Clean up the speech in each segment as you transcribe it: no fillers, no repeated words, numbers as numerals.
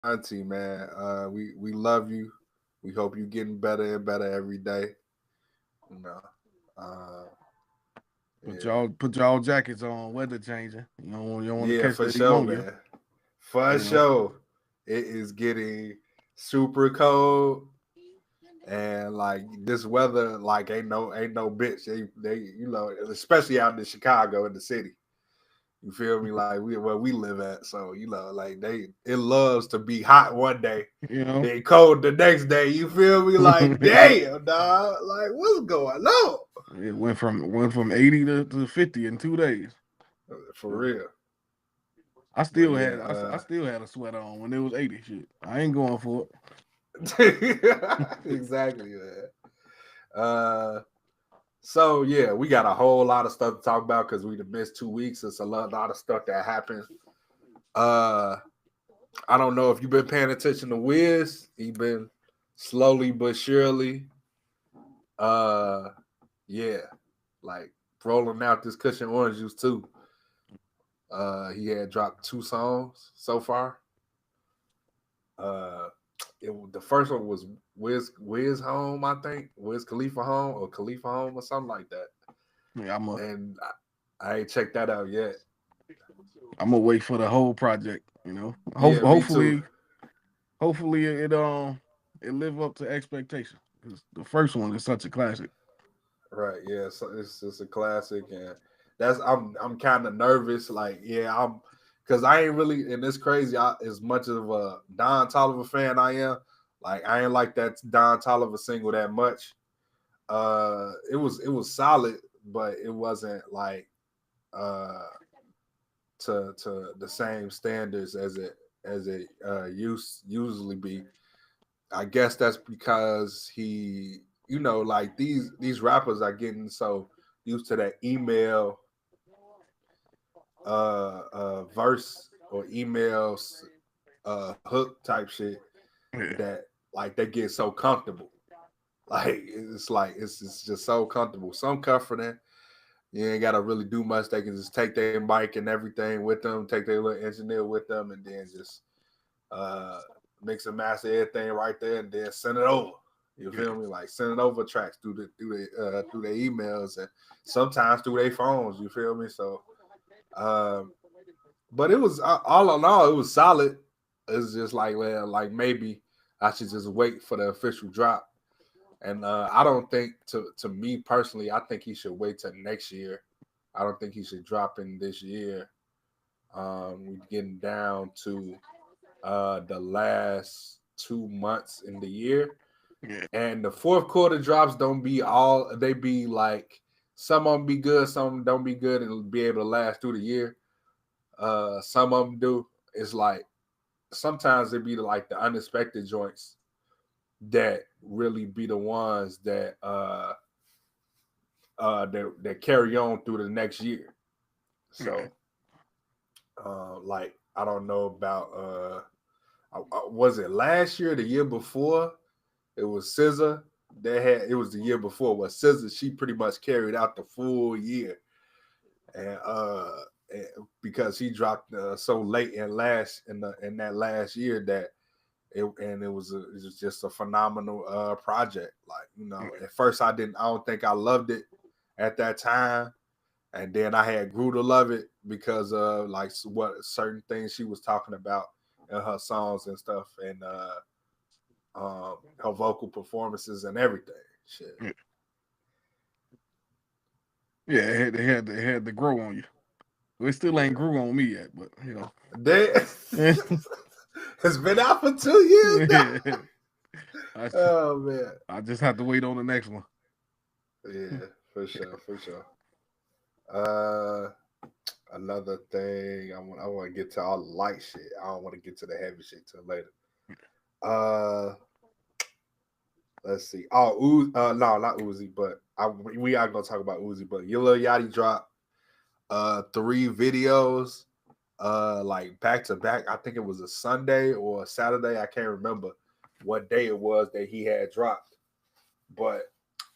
auntie, man. We love you. We hope you're getting better and better every day. You know. Uh, yeah. Put y'all jackets on. Weather changing. You don't want to Yeah, catch for that sure, pneumonia. man. For You know. sure. It is getting super cold. And like this weather, like ain't no bitch. They especially out in Chicago in the city. You feel me? Like we where we live at. So, like it loves to be hot one day, You know. then cold the next day. You feel me? Like, damn, dog. Like, what's going on? It went from 80 to 50 in 2 days. For real. I But still yeah, had I still had a sweater on when it was 80. Shit, I ain't going for exactly, man. Uh so yeah, we got a whole lot of stuff to talk about because we missed 2 weeks. It's a lot of stuff that happened. Uh I don't know if you've been paying attention to Wiz. He been slowly but surely, uh, yeah, like rolling out this cushion orange juice too. He had dropped 2 songs so far. Uh, the first one was Wiz Home, I think Wiz Khalifa Home or Khalifa Home or something like that. it. Yeah, And I ain't checked that out yet. I'm gonna wait for the whole project. Yeah, me too. Hopefully it live up to expectation. 'Cause the first one is such a classic. Right, yeah, so it's just a classic, and I'm kind of nervous, like yeah, I'm because I ain't really, and it's crazy. As much of a Don Toliver fan I am, like I ain't like that Don Toliver single that much. It was solid, but it wasn't like uh to the same standards as it usually be. I guess that's because like these rappers are getting so used to that email verse or emails hook type shit Yeah. that like they get so comfortable. Like it's just so comfortable, so comforting. You ain't gotta really do much. They can just take their mic and everything with them, take their little engineer with them, and then just uh mix and master everything right there, and then send it over. You Yeah. feel me? Like send it over tracks through their emails and sometimes through their phones. You feel me? So, um, but it was all in all, it was solid. It's just like, well, like maybe I should just wait for the official drop. And I don't think to me personally, I think he should wait till next year. I don't think he should drop in this year. We're getting down to the last 2 months in the year. Yeah. And the fourth quarter drops don't be all, they be like some of them be good, some of them don't be good and be able to last through the year. Some of them do. It's like sometimes it be like the unexpected joints that really be the ones that carry on through the next year. Yeah. So like I don't know about was it last year, the year before? It was SZA. It was the year before. Was SZA? She pretty much carried out the full year, and because he dropped so late in that last year that it was just a phenomenal project. Like at first I don't think I loved it at that time, and then I had grew to love it because of like what certain things she was talking about in her songs and stuff, and her vocal performances and everything. Shit. Yeah. Yeah, it had to grow on you. Well, it still ain't Yeah. grew on me yet, but They, it's been out for 2 years now. yeah. I, Oh man. I just have to wait on the next one. Yeah, for sure, for sure. Uh Another thing I want to get to all the light shit. I don't want to get to the heavy shit till later. Uh let's see. Oh, no, not Uzi, but we are gonna talk about Uzi, but Lil Yachty dropped 3 videos like back to back. I think it was a Sunday or a Saturday. I can't remember what day it was that he had dropped. But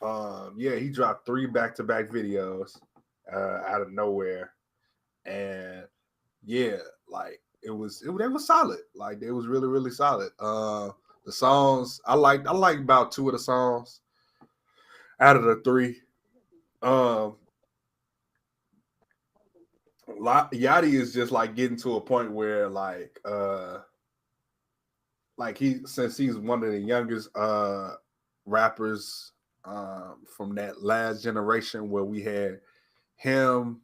yeah, he dropped 3 back-to-back videos out of nowhere. And yeah, like they was solid. Like they was really, really solid. The songs I like about 2 of the songs out of the 3. Yachty is just like getting to a point where like since he's one of the youngest rappers from that last generation where we had him,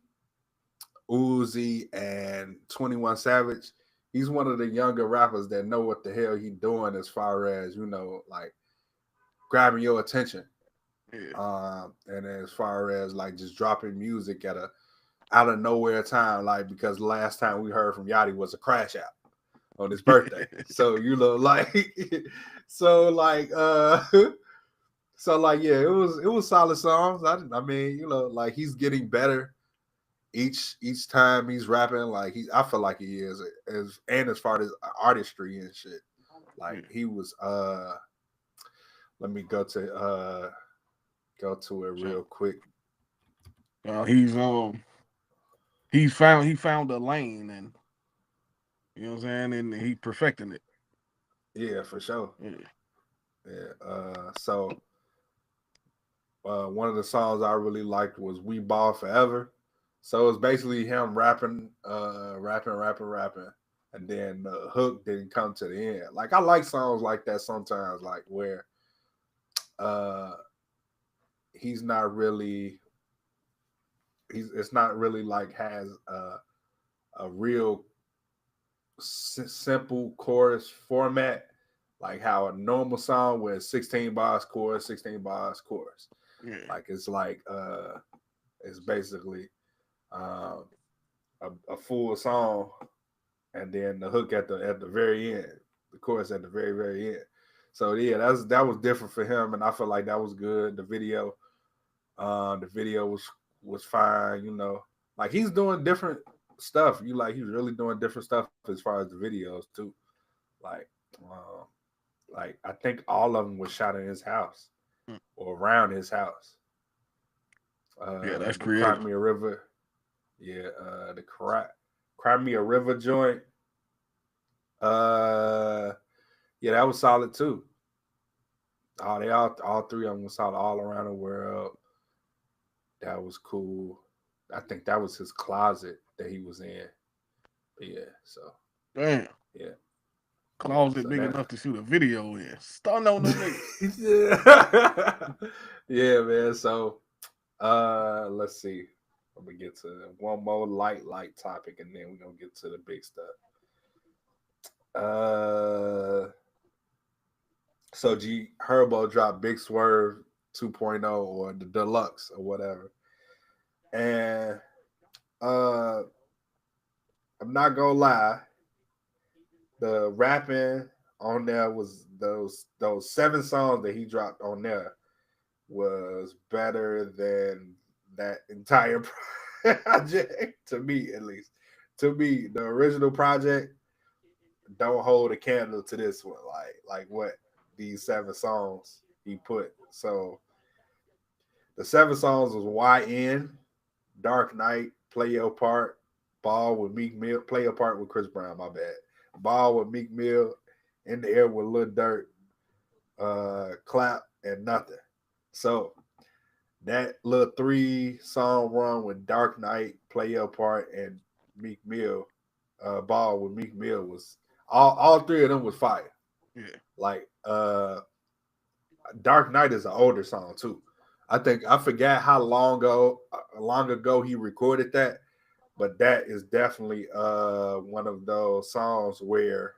Uzi, and 21 Savage. He's one of the younger rappers that know what the hell he's doing as far as, like grabbing your attention. Yeah. And as far as like just dropping music at a out of nowhere time, like because last time we heard from Yachty was a crash out on his birthday. So yeah, it was solid songs. I mean, like he's getting better each time he's rapping. Like I feel like he is as far as artistry and shit. Like he was let me go to it real quick. He found a lane, and you know what I'm saying, and he perfecting it. Yeah, for sure. Yeah. So one of the songs I really liked was "We Ball Forever." So it's basically him rapping, and then the hook didn't come to the end. Like I like songs like that sometimes, like where it's not really like has a real simple chorus format, like how a normal song where 16 bars chorus, 16 bars chorus. Yeah. Like it's basically a full song, and then the hook at the very end, the chorus at the very, very end. So yeah, that was different for him, and I feel like that was good. The video was fine. Like he's doing different stuff. He's really doing different stuff as far as the videos too. Like I think all of them was shot in his house or around his house. Yeah, that's creative. Cry Me a River. Yeah, the Cry Me a River joint. Yeah, that was solid too. All 3 of them was solid all around the world. That was cool. I think that was his closet that he was in. But yeah, so damn. Yeah. Closet big enough to shoot a video in. Stun on them niggas. Yeah, man. So let's see. Let me get to one more light topic, and then we're gonna get to the big stuff. So Herbo dropped Big Swerv 2.0 or the Deluxe or whatever. And I'm not gonna lie, the rapping on there was those 7 songs that he dropped on there was better than that entire project, to me at least. To me, the original project don't hold a candle to this one. Like what these 7 songs he put. So the 7 songs was YN, Dark Knight, Play Your Part, Ball with Meek Mill, Play Your Part with Chris Brown, my bad. Ball with Meek Mill, In the Air with Lil Durk, Clap, and Nothing. So that little 3-song run with Dark Knight, Play Your Part, and Meek Mill, Ball with Meek Mill was all 3 of them was fire. Yeah. Like Dark Knight is an older song too. I forgot how long ago he recorded that, but that is definitely one of those songs where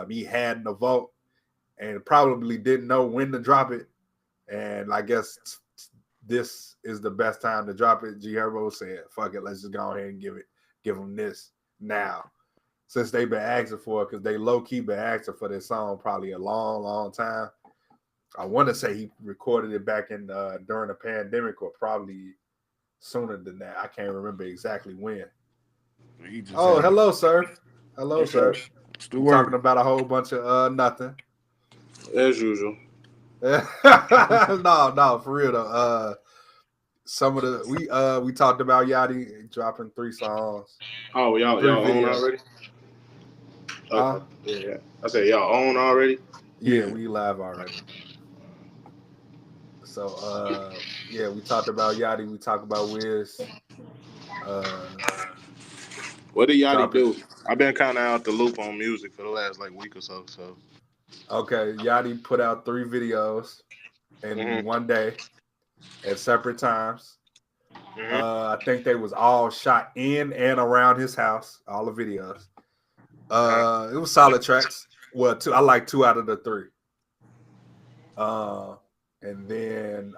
he had the vote and probably didn't know when to drop it. And I guess this is the best time to drop it. Herbo said, fuck it, let's just go ahead and give him this now. Since they've been asking for it, because they low-key been asking for this song probably a long, long time. I want to say he recorded it back in during the pandemic or probably sooner than that. I can't remember exactly when. Hello, sir. Hello, sir. Still talking about a whole bunch of nothing. As usual. No, for real though. Some of the we talked about Yachty dropping 3 songs. Oh, y'all on already? Okay. Yeah. I said y'all own already. Yeah, we live already. So yeah, we talked about Yachty, we talked about Wiz. What did Yachty dropping. do? I've been kind of out the loop on music for the last like week or so. So Okay, Yachty put out 3 videos in one day at separate times. I think they was all shot in and around his house, all the videos. It was solid tracks. Well, I like 2 out of the 3. And then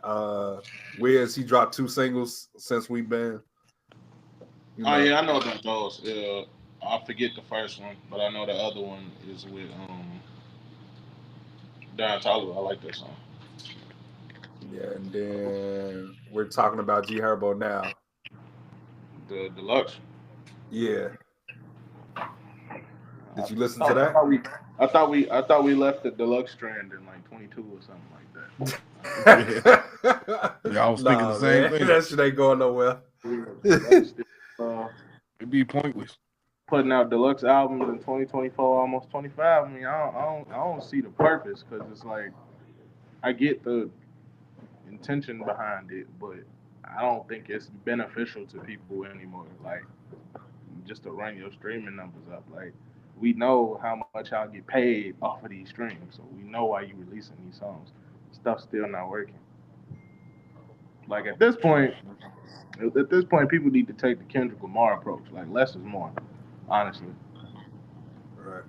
Wiz, he dropped 2 singles since we've been. Oh yeah, I know about those. I forget the first one, but I know the other one is with Don Toliver. I like that song. Yeah, and then we're talking about G Herbo now. The Deluxe. Yeah. Did you listen to that? I thought we left the Deluxe strand in like 22 or something like that. Yeah, I was thinking the same thing. That shit ain't going nowhere. It'd be pointless. Putting out deluxe albums in 2024, almost 25. I mean, I don't see the purpose, because it's like, I get the intention behind it, but I don't think it's beneficial to people anymore. Like, just to run your streaming numbers up. Like, we know how much y'all get paid off of these streams, so we know why you releasing these songs. Stuff's still not working. Like, at this point, people need to take the Kendrick Lamar approach. Like, less is more, honestly. Right.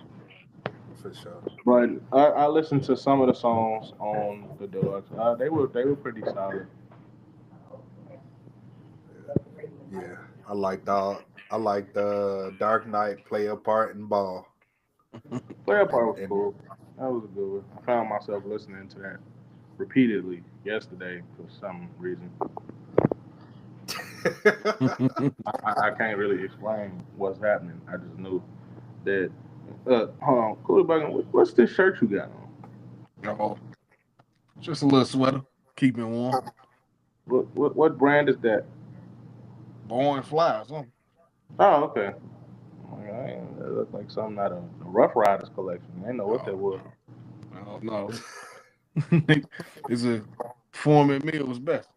For sure. But I listened to some of the songs on the Deluxe. They were pretty solid. Yeah, I like the Dark Knight, Play a Part, and Ball. Play a Part was cool. That was a good one. I found myself listening to that repeatedly yesterday for some reason. I can't really explain what's happening. I just knew that. Hold on, cool. What's this shirt you got on? Oh, just a little sweater, keeping warm. What brand is that? Born Fly or something. Oh, okay. That looked like something out of the Rough Riders collection. I didn't know what that was. I don't know. It's a Foreman Mills best.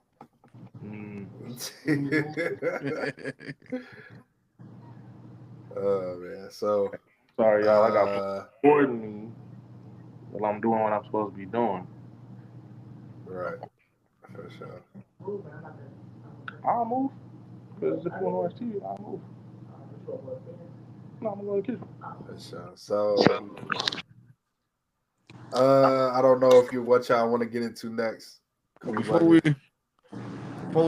Oh man, so sorry y'all, I got recording me while I'm doing what I'm supposed to be doing. Right, for sure. I'll move. Because if you want to watch TV, I'll move. No, I'm going to the kitchen. For sure. So I don't know if what y'all want to get into next. Before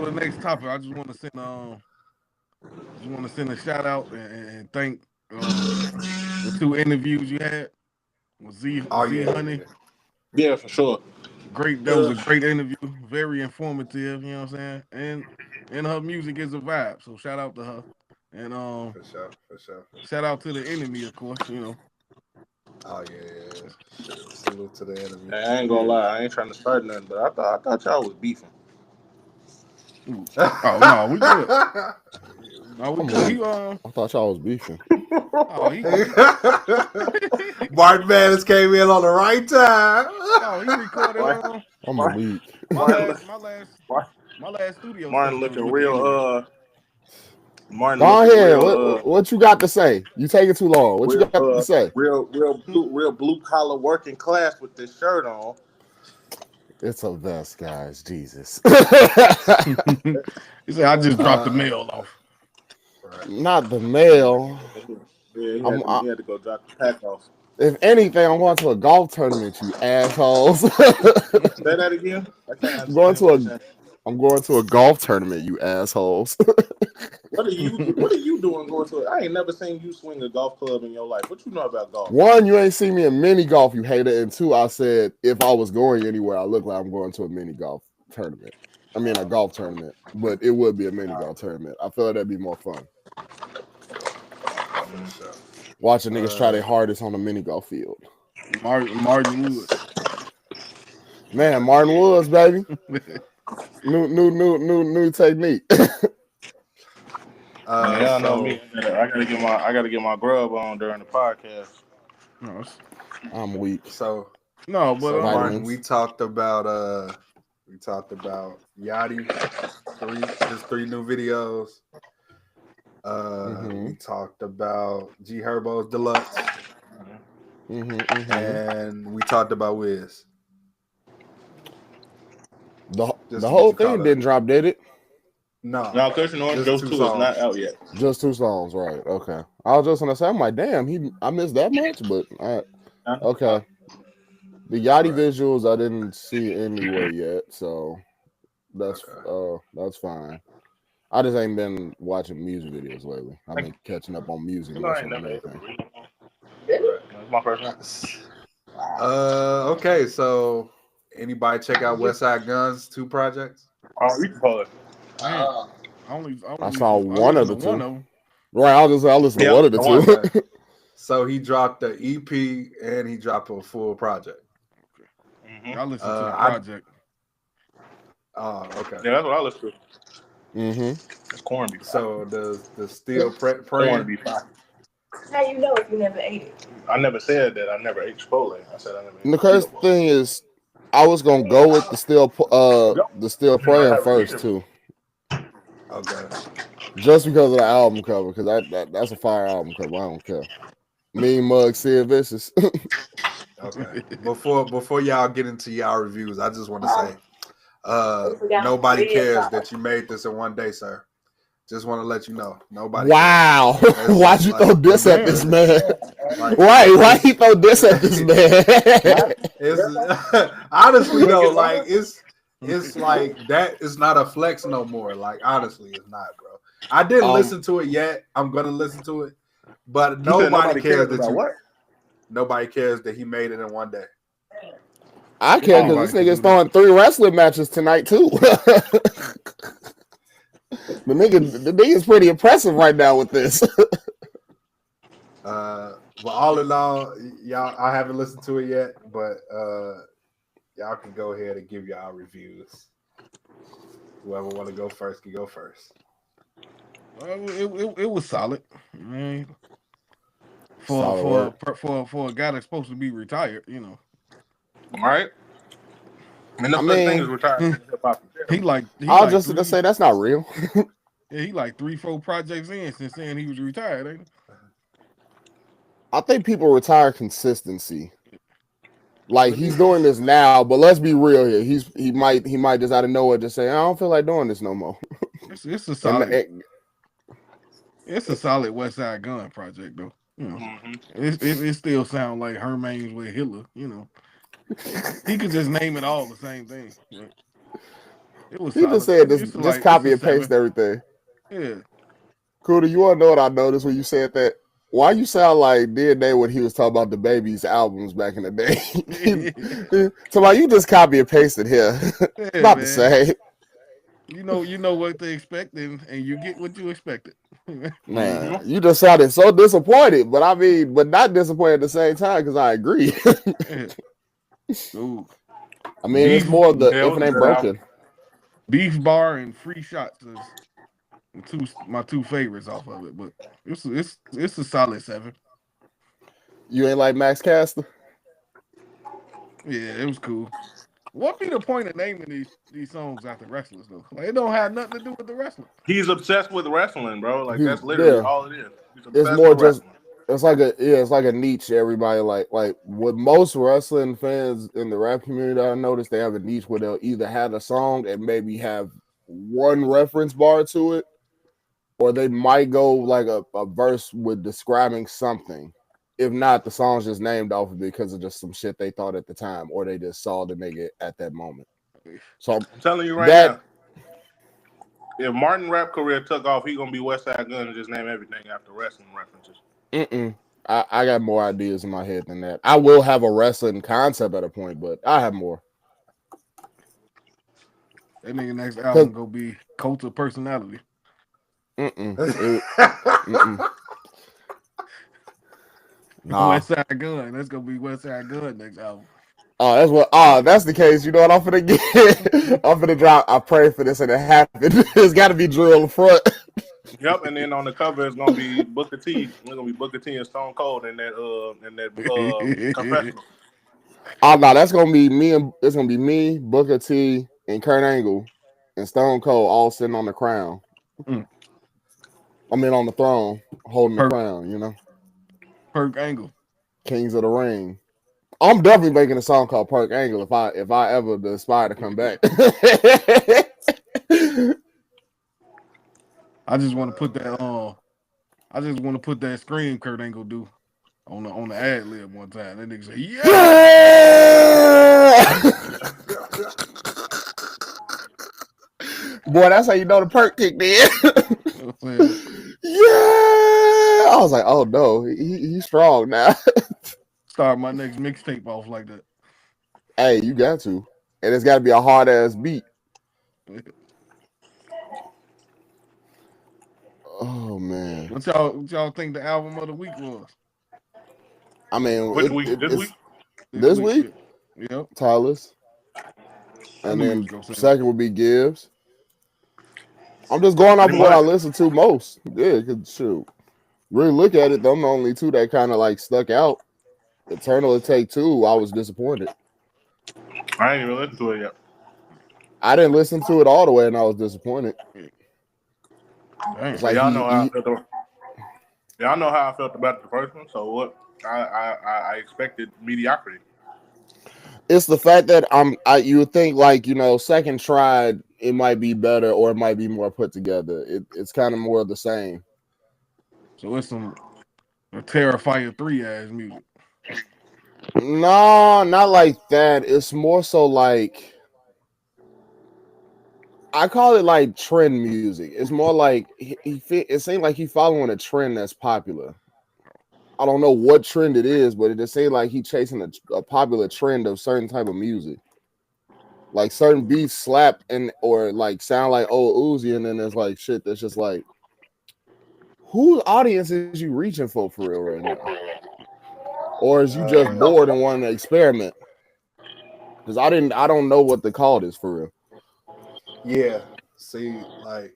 the next topic, I just want to send a shout out and thank the 2 interviews you had with Z Honey. Yeah, for sure. Great. That was a great interview. Very informative. You know what I'm saying? And her music is a vibe. So shout out to her. And for sure. Shout out to the enemy, of course. You know. Oh yeah. Salute to the enemy. Hey, I ain't gonna lie, I ain't trying to start nothing, but I thought y'all was beefing. Oh no, we good. No, we good. I thought y'all was beefing. Martin Madness came in on the right time. Oh, he recorded. I'm a week. My last studio. Martin looking real. Martin, go ahead. What you got to say? You taking too long. What you got to say? Real blue collar working class with this shirt on. It's a vest, guys. Jesus. He said, "I just dropped the mail off." Not the mail. Yeah, he had to go drop the pack off. If anything, I'm going to a golf tournament, you assholes. Say that again. I'm going to a golf tournament, you assholes. What are you doing going to it? I ain't never seen you swing a golf club in your life. What you know about golf? 1, you ain't seen me in mini golf, you hater. And 2, I said if I was going anywhere, I look like I'm going to a mini golf tournament. I mean a golf tournament, but it would be a mini golf tournament. I feel like that'd be more fun. Watching niggas try their hardest on a mini golf field. Martin Woods. Man, Martin Woods, baby. New technique. Y'all know me. I gotta get my grub on during the podcast. No, I'm weak. So no, but Martin, we talked about Yachty, his 3 new videos. We talked about G Herbo's Deluxe. And we talked about Wiz. The whole thing didn't drop, did it? No, Kush OJ Joe 2 is not out yet. Just 2 songs, right? Okay. I was just gonna say, I'm like, damn, I missed that much, but okay. The Yachty visuals I didn't see anywhere yet, so that's fine. I just ain't been watching music videos lately. I've been catching up on music more than anything. That's my first one. Okay, so anybody check out Westside Gunn's 2 projects? Oh, you can call it. I saw one of the 2. Right, I listened to one of the 2. So he dropped the EP and he dropped a full project. I listened to the project. Okay. Yeah, that's what I listen to. It's corned beef. So the still praying beef. How you know if you never ate it? I never said that I never ate Chipotle. I said I never ate the crazy thing is, I was gonna go with the still praying first too. Okay. Just because of the album cover, because that's a fire album cover. I don't care. Mean Mug, Sid Vicious. Okay. Before y'all get into y'all reviews, I just want to say, nobody cares that you made this in one day, sir. Just want to let you know, nobody. Wow, why'd you throw this at this man? Why he throw this at this man? It's honestly though, like it's like that is not a flex no more. Like honestly, it's not, bro. I didn't listen to it yet. I'm gonna listen to it, but nobody cares that you. Nobody cares that he made it in one day. I care because this nigga's throwing 3 wrestling matches tonight too. The nigga's pretty impressive right now with this. Well, all in all, y'all, I haven't listened to it yet, but y'all can go ahead and give y'all reviews. Whoever want to go first can go first. It was solid. For a guy that's supposed to be retired, you know. All right. And the thing is retired. I was just gonna say that's not real. Yeah, he like 3-4 projects in since saying he was retired, ain't he? I think people retire consistency. Like he's doing this now, but let's be real here. He might just out of nowhere just say, I don't feel like doing this no more. It's a solid. It's a solid Westside Gunn project though. You know, it still sounds like Hermane's with Hitler. You know, he could just name it all the same thing. Right? It was. He just said this, just copy and paste everything. Yeah. Cooter, you want to know what I noticed when you said that? Why you sound like DNA when he was talking about the Baby's albums back in the day? So like you just copy and pasted here. Yeah, not the same. You know what they expect, and you get what you expected. Man, you just sounded so disappointed, but not disappointed at the same time because I agree. Ooh. I mean, it's more of the if it ain't broken. Beef Bar and Free Shots is my 2 favorites off of it, but it's a solid 7. You ain't like Max Caster? Yeah, it was cool. What be the point of naming these songs after wrestlers though? Like it don't have nothing to do with the wrestling. He's obsessed with wrestling, bro. Like that's literally all it is. It's more just it's like a niche. Everybody like with most wrestling fans in the rap community, I noticed they have a niche where they'll either have a song and maybe have one reference bar to it, or they might go like a verse with describing something. If not, the song's just named off of it because of just some shit they thought at the time, or they just saw the nigga at that moment. So I'm telling you right now, if Martin rap career took off, he gonna be Westside Gunn and just name everything after wrestling references. I got more ideas in my head than that. I will have a wrestling concept at a point, but I have more. That nigga next album gonna be Cult of Personality. Nah. Westside Gunn. That's gonna be Westside Gunn next album. That's the case. You know what I'm finna get? I'm finna drop. I pray for this and it happened. It's gotta be drill in front. Yep, and then on the cover it's gonna be Booker T. It's gonna be Booker T and Stone Cold in that confessional. Oh no, that's gonna be me and it's gonna be me, Booker T, and Kurt Angle, and Stone Cold all sitting on the crown. I mean, on the throne, holding the crown. You know, Perk Angle, Kings of the Ring. I'm definitely making a song called Perk Angle if I ever aspire to come back. I just want to put that on. I just want to put that scream Kurt Angle do on the ad lib one time. That nigga say, yeah! Boy, that's how you know the perk kicked in. Yeah! I was like, oh no, he's strong now. Start my next mixtape off like that. Hey, you got to. And it's got to be a hard ass beat. Oh man. What y'all think the album of the week was? I mean, which week? This week? Yep. Tyler's. And then second would be Gibbs. I'm just going off of what I listen to most. Yeah, because shoot. Really look at it, them the only two that kind of like stuck out. Eternal Atake 2, I was disappointed. I ain't even listened to it yet. I didn't listen to it all the way and I was disappointed. It's like y'all know how I felt about the first one. So what? I expected mediocrity. It's the fact that you would think like, you know, second tried it might be better or it might be more put together. It's kind of more of the same. So it's some Terrifier 3 ass music. No, not like that. It's more so like I call it like trend music. It's more like it seems like he's following a trend that's popular. I don't know what trend it is, but it just seems like he's chasing a popular trend of certain type of music. Like certain beats slap or like sound like old Uzi, and then there's like shit that's just like, whose audience is you reaching for real right now? Or is you just bored and wanting to experiment? Because I don't know what the call is for real. Yeah, see, like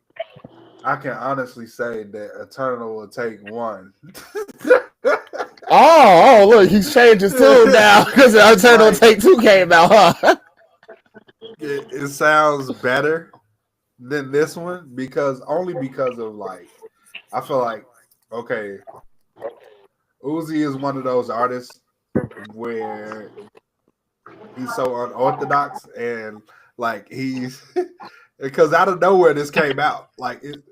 I can honestly say that Eternal Atake 1. Oh, look, he's changed his tune now because Eternal Atake 2 came out, huh? It sounds better than this one because of like I feel like okay, Uzi is one of those artists where he's so unorthodox and like he's because out of nowhere this came out. Like it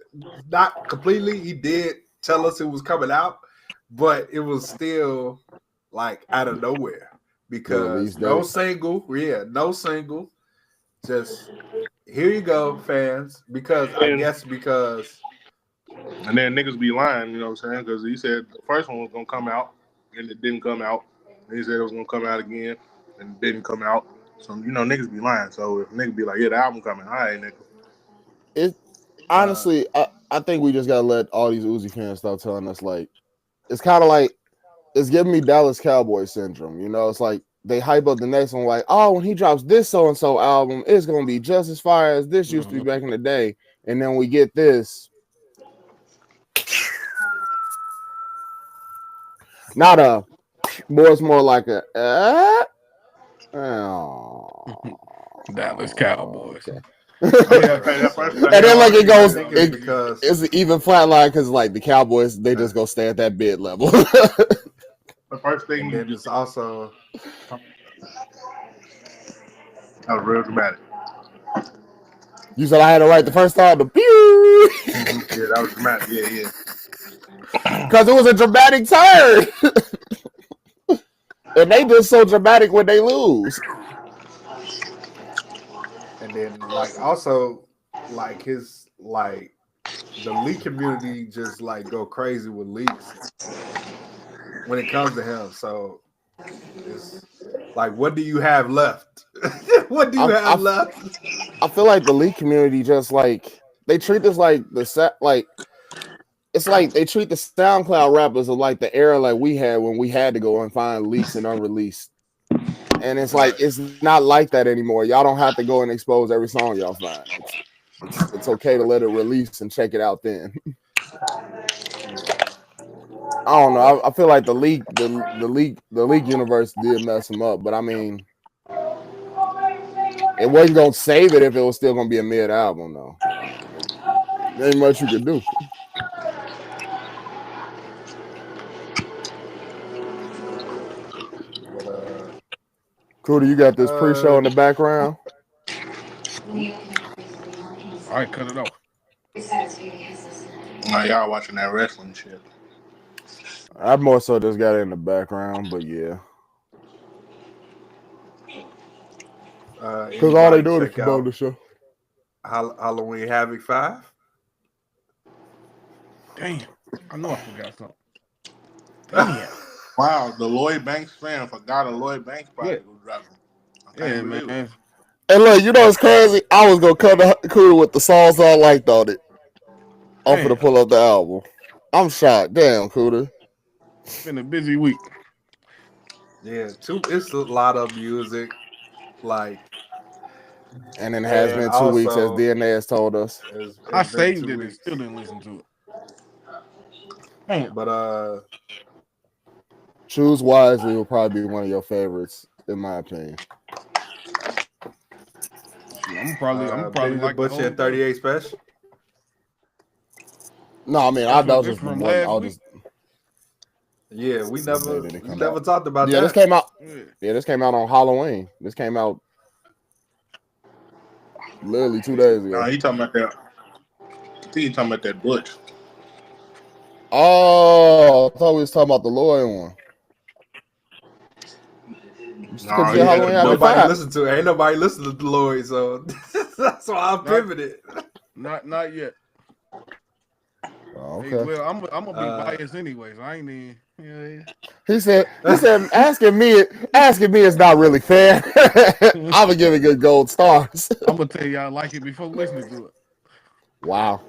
not completely, he did tell us it was coming out, but it was still like out of nowhere because no single. Just here you go, fans. Because I guess because and then niggas be lying, you know what I'm saying? Because he said the first one was gonna come out and it didn't come out. And he said it was gonna come out again and it didn't come out. So you know niggas be lying. So if niggas be like, yeah, the album coming, all right, nigga. It honestly, I think we just gotta let all these Uzi fans start telling us like it's kind of like it's giving me Dallas Cowboy syndrome. You know, it's like they hype up the next one like, oh, when he drops this so and so album, it's gonna be just as fire as this used to be back in the day, and then we get this. Not a more, it's more like a Dallas Cowboys. Okay. And then like it goes, it's an even flat line because like the Cowboys, they just go stay at that bid level. The first thing and it's also that was real dramatic. You said I had it right the first time. The pew. Yeah, that was dramatic. Yeah. Because it was a dramatic turn. And they just so dramatic when they lose. And then like also like his like the leak community just like go crazy with leaks when it comes to him. So it's like, what do you have left? What do you have left? I feel like the leak community just like they treat this like the set like it's like they treat the SoundCloud rappers of like the era like we had when we had to go and find leaks and unreleased. And it's like it's not like that anymore. Y'all don't have to go and expose every song y'all find. It's okay to let it release and check it out then. I don't know. I feel like the league universe did mess him up, but I mean, it wasn't gonna save it if it was still gonna be a mid album, though. There ain't much you could do. Cootie, you got this pre-show in the background. All right, cut it off. Y'all watching that wrestling shit. I more so just got it in the background, but yeah. Because all they do is promote the show. Halloween Havoc 5. Damn, I know I forgot something. Damn. Wow, the Lloyd Banks fan forgot a Lloyd Banks project was dropping. Yeah, man. And look, you know what's crazy? I was gonna cut the Cootie with the songs I liked on it. I'm finna pull up the album. I'm shocked. Damn, Cootie. It's been a busy week. Yeah, it's a lot of music, like. And it has been 2 weeks, as DNA has told us. I saved it and still didn't listen to it. Damn. But Choose Wisely will probably be one of your favorites, in my opinion. I'm probably like Butcher at 38 Spech. No, I mean, I just from I'll just. Yeah, we never talked about that. Yeah, this came out. Yeah, this came out on Halloween. This came out literally 2 days ago. Nah, he talking about that. I think he talking about that Butch. Oh, I thought we was talking about the Lloyd one. Nah, nobody listened to it. Ain't nobody listening to Lloyd, so that's why I pivoted. Not yet. Oh, okay. Hey, well, I'm gonna be biased anyways. I ain't even. Yeah. He said, asking me is not really fair. I'm gonna give it good gold stars. I'm gonna tell you I like it before listening to it. Wow.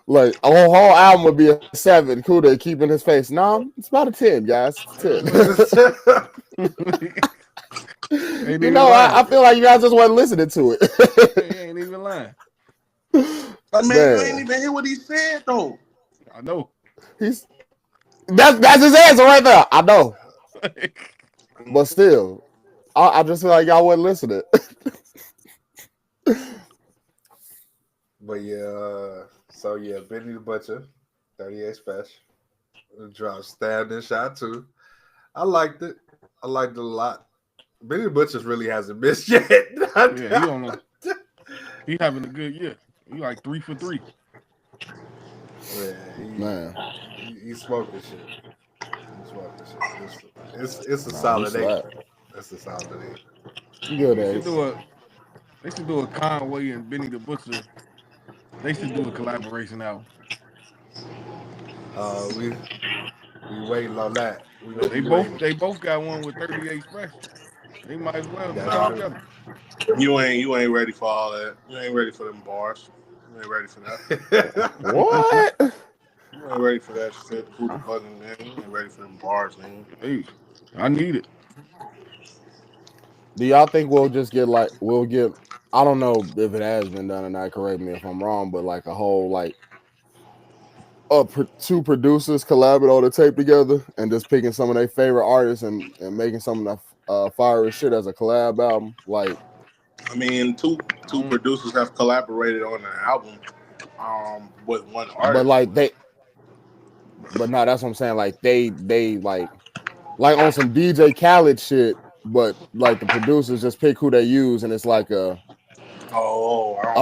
Like a whole album would be a 7. Kuda keeping his face. No, it's about a 10, guys. It's 10. You know, I feel like you guys just wasn't listening to it. He ain't even lying. I mean, you ain't even hear what he said though. I know. That's his answer right there. I know. But still, I just feel like y'all wasn't listening. But yeah, so yeah, Benny the Butcher, 38 Spech, dropped Stabbed and Shot too. I liked it. I liked it a lot. Benny the Butcher really hasn't missed yet. Yeah, he don't know. He having a good year. He like 3 for 3. Man, he's smoking shit. It's a solid 8. It's a solid 8. Good They should do a Conway and Benny the Butcher. They should do a collaboration album. We waiting on that. They both got one with 38 Spech. They might as well come together. You ain't ready for all that. You ain't ready for them bars. You ain't ready for that. What? You ain't ready for that shit. Who the fucking man? You ain't ready for them bars, man. Hey, I need it. Do y'all think we'll get I don't know if it has been done or not, correct me if I'm wrong, but like a whole like two producers collabing on the tape together and just picking some of their favorite artists and making some of the fire shit as a collab album? Like, I mean, two producers have collaborated on an album with one artist. But like no, that's what I'm saying. Like they like on some DJ Khaled shit, but like the producers just pick who they use, and it's like a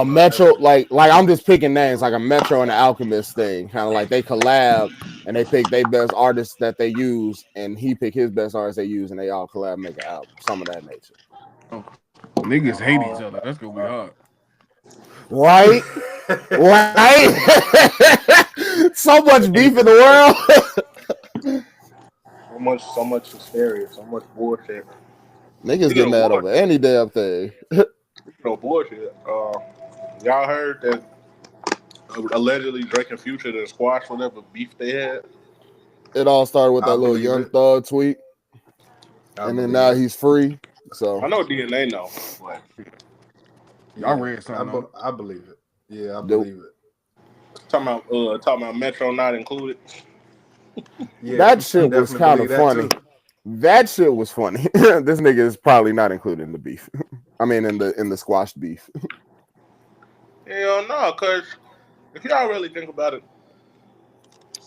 Metro, like I'm just picking names, like a Metro and an Alchemist thing, kind of like they collab and they pick their best artists that they use, and he pick his best artists they use, and they all collab make an album, some of that nature. Oh. Niggas hate each other. That's gonna be hard. Right? Right? So much beef in the world. So much hysteria, so much bullshit. Niggas get mad over any damn thing. No bullshit. Y'all heard that allegedly Drake and Future to squash whatever beef they had? It all started with that little Young Thug tweet. And then now he's free. So I know DNA know. But y'all read something. I believe it. Yeah, I believe it. Talking about Metro not included. Yeah, that shit was kind of funny. Too. That shit was funny. This nigga is probably not included in the beef. I mean, in the squash beef. Hell no, cause if y'all really think about it,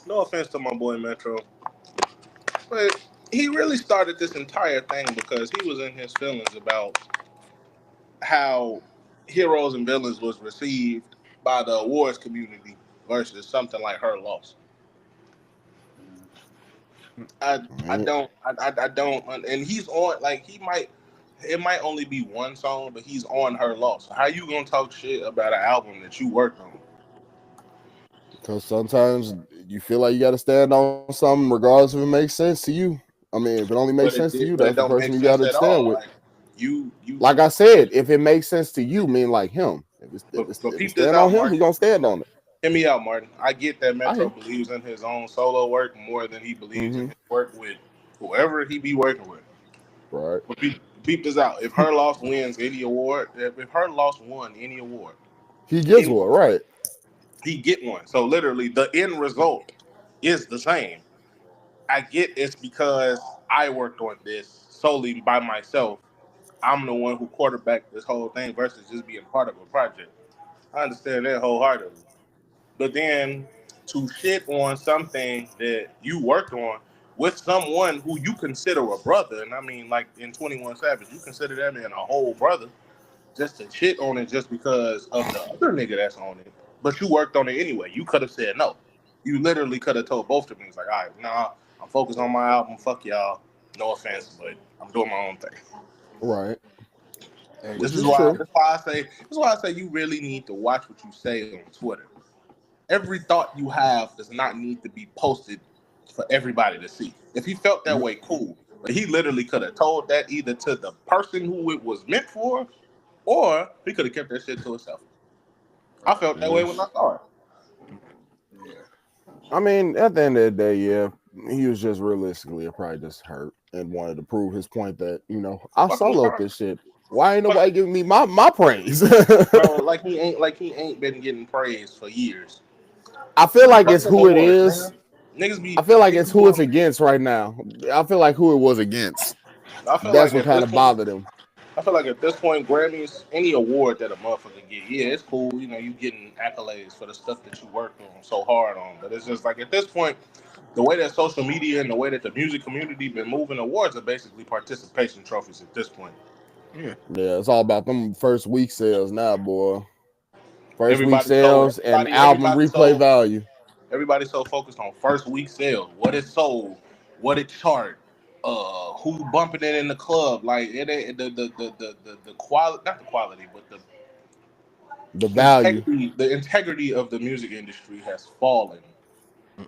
no offense to my boy Metro, but he really started this entire thing because he was in his feelings about how Heroes and Villains was received by the awards community versus something like Her Loss. I don't, and he's on, like, it might only be one song, but he's on Her Loss. How you gonna talk shit about an album that you worked on? Because sometimes you feel like you got to stand on something regardless if it makes sense to you. I mean, if it only makes sense to you, that's the person you got to stand with. Like, you like I said, if it makes sense to you, mean like him. If it stand on him, he gonna stand on it. Hear me out, Martin. I get that Metro believes in his own solo work more than he believes in his work with whoever he be working with. Right. But peep this out. If Her Loss wins any award, if Her Loss won any award, he gets one, right? He get one. So literally, the end result is the same. I get it's because I worked on this solely by myself. I'm the one who quarterbacked this whole thing versus just being part of a project. I understand that wholeheartedly. But then to shit on something that you worked on with someone who you consider a brother, and I mean, like in 21 Savage, you consider that man a whole brother, just to shit on it just because of the other nigga that's on it. But you worked on it anyway. You could have said no. You literally could have told both of them, like, all right, nah, I'm focused on my album. Fuck y'all. No offense, but I'm doing my own thing. Right. This is why I say you really need to watch what you say on Twitter. Every thought you have does not need to be posted for everybody to see. If he felt that way, cool. But he literally could have told that either to the person who it was meant for, or he could have kept that shit to himself. I felt that way when I saw it. Yeah. I mean, at the end of the day, yeah, he was just realistically probably just hurt and wanted to prove his point that, you know, I soloed this shit. Why ain't nobody giving me my praise? Bro, like he ain't been getting praise for years. I feel like it's who it is. Niggas I feel like it's who it's against right now. I feel like who it was against. That's what kind of bothered him. I feel like at this point, Grammys, any award that a motherfucker get, yeah, it's cool. You know, you getting accolades for the stuff that you worked on so hard on. But it's just like at this point, the way that social media and the way that the music community been moving, awards are basically participation trophies at this point. Yeah, it's all about them first week sales now, boy. Week sales and album replay value. Everybody's so focused on first week sales, what it sold, what it chart, who bumping it in the club, like it ain't the quality, not the quality, but the value, the integrity of the music industry has fallen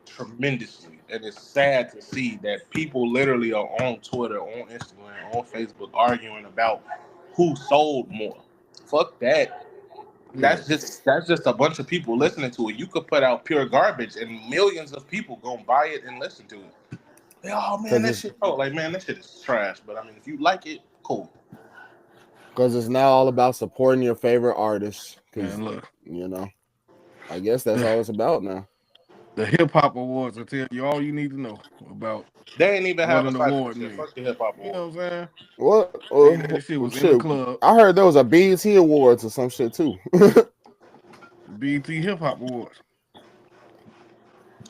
tremendously, and it's sad to see that people literally are on Twitter, on Instagram, on Facebook arguing about who sold more. Fuck that. That's just a bunch of people listening to it. You could put out pure garbage and millions of people gonna buy it and listen to it. Oh man, that shit. Oh, like man, that shit is trash. But I mean, if you like it, cool. Because it's now all about supporting your favorite artists. Because you know, I guess that's all it's about now. The hip hop awards will tell you all you need to know about. They ain't even have an award. Fuck the hip hop award. You know what I'm saying? What? That shit was in the club. I heard there was a BET Awards or some shit too. BET Hip Hop Awards.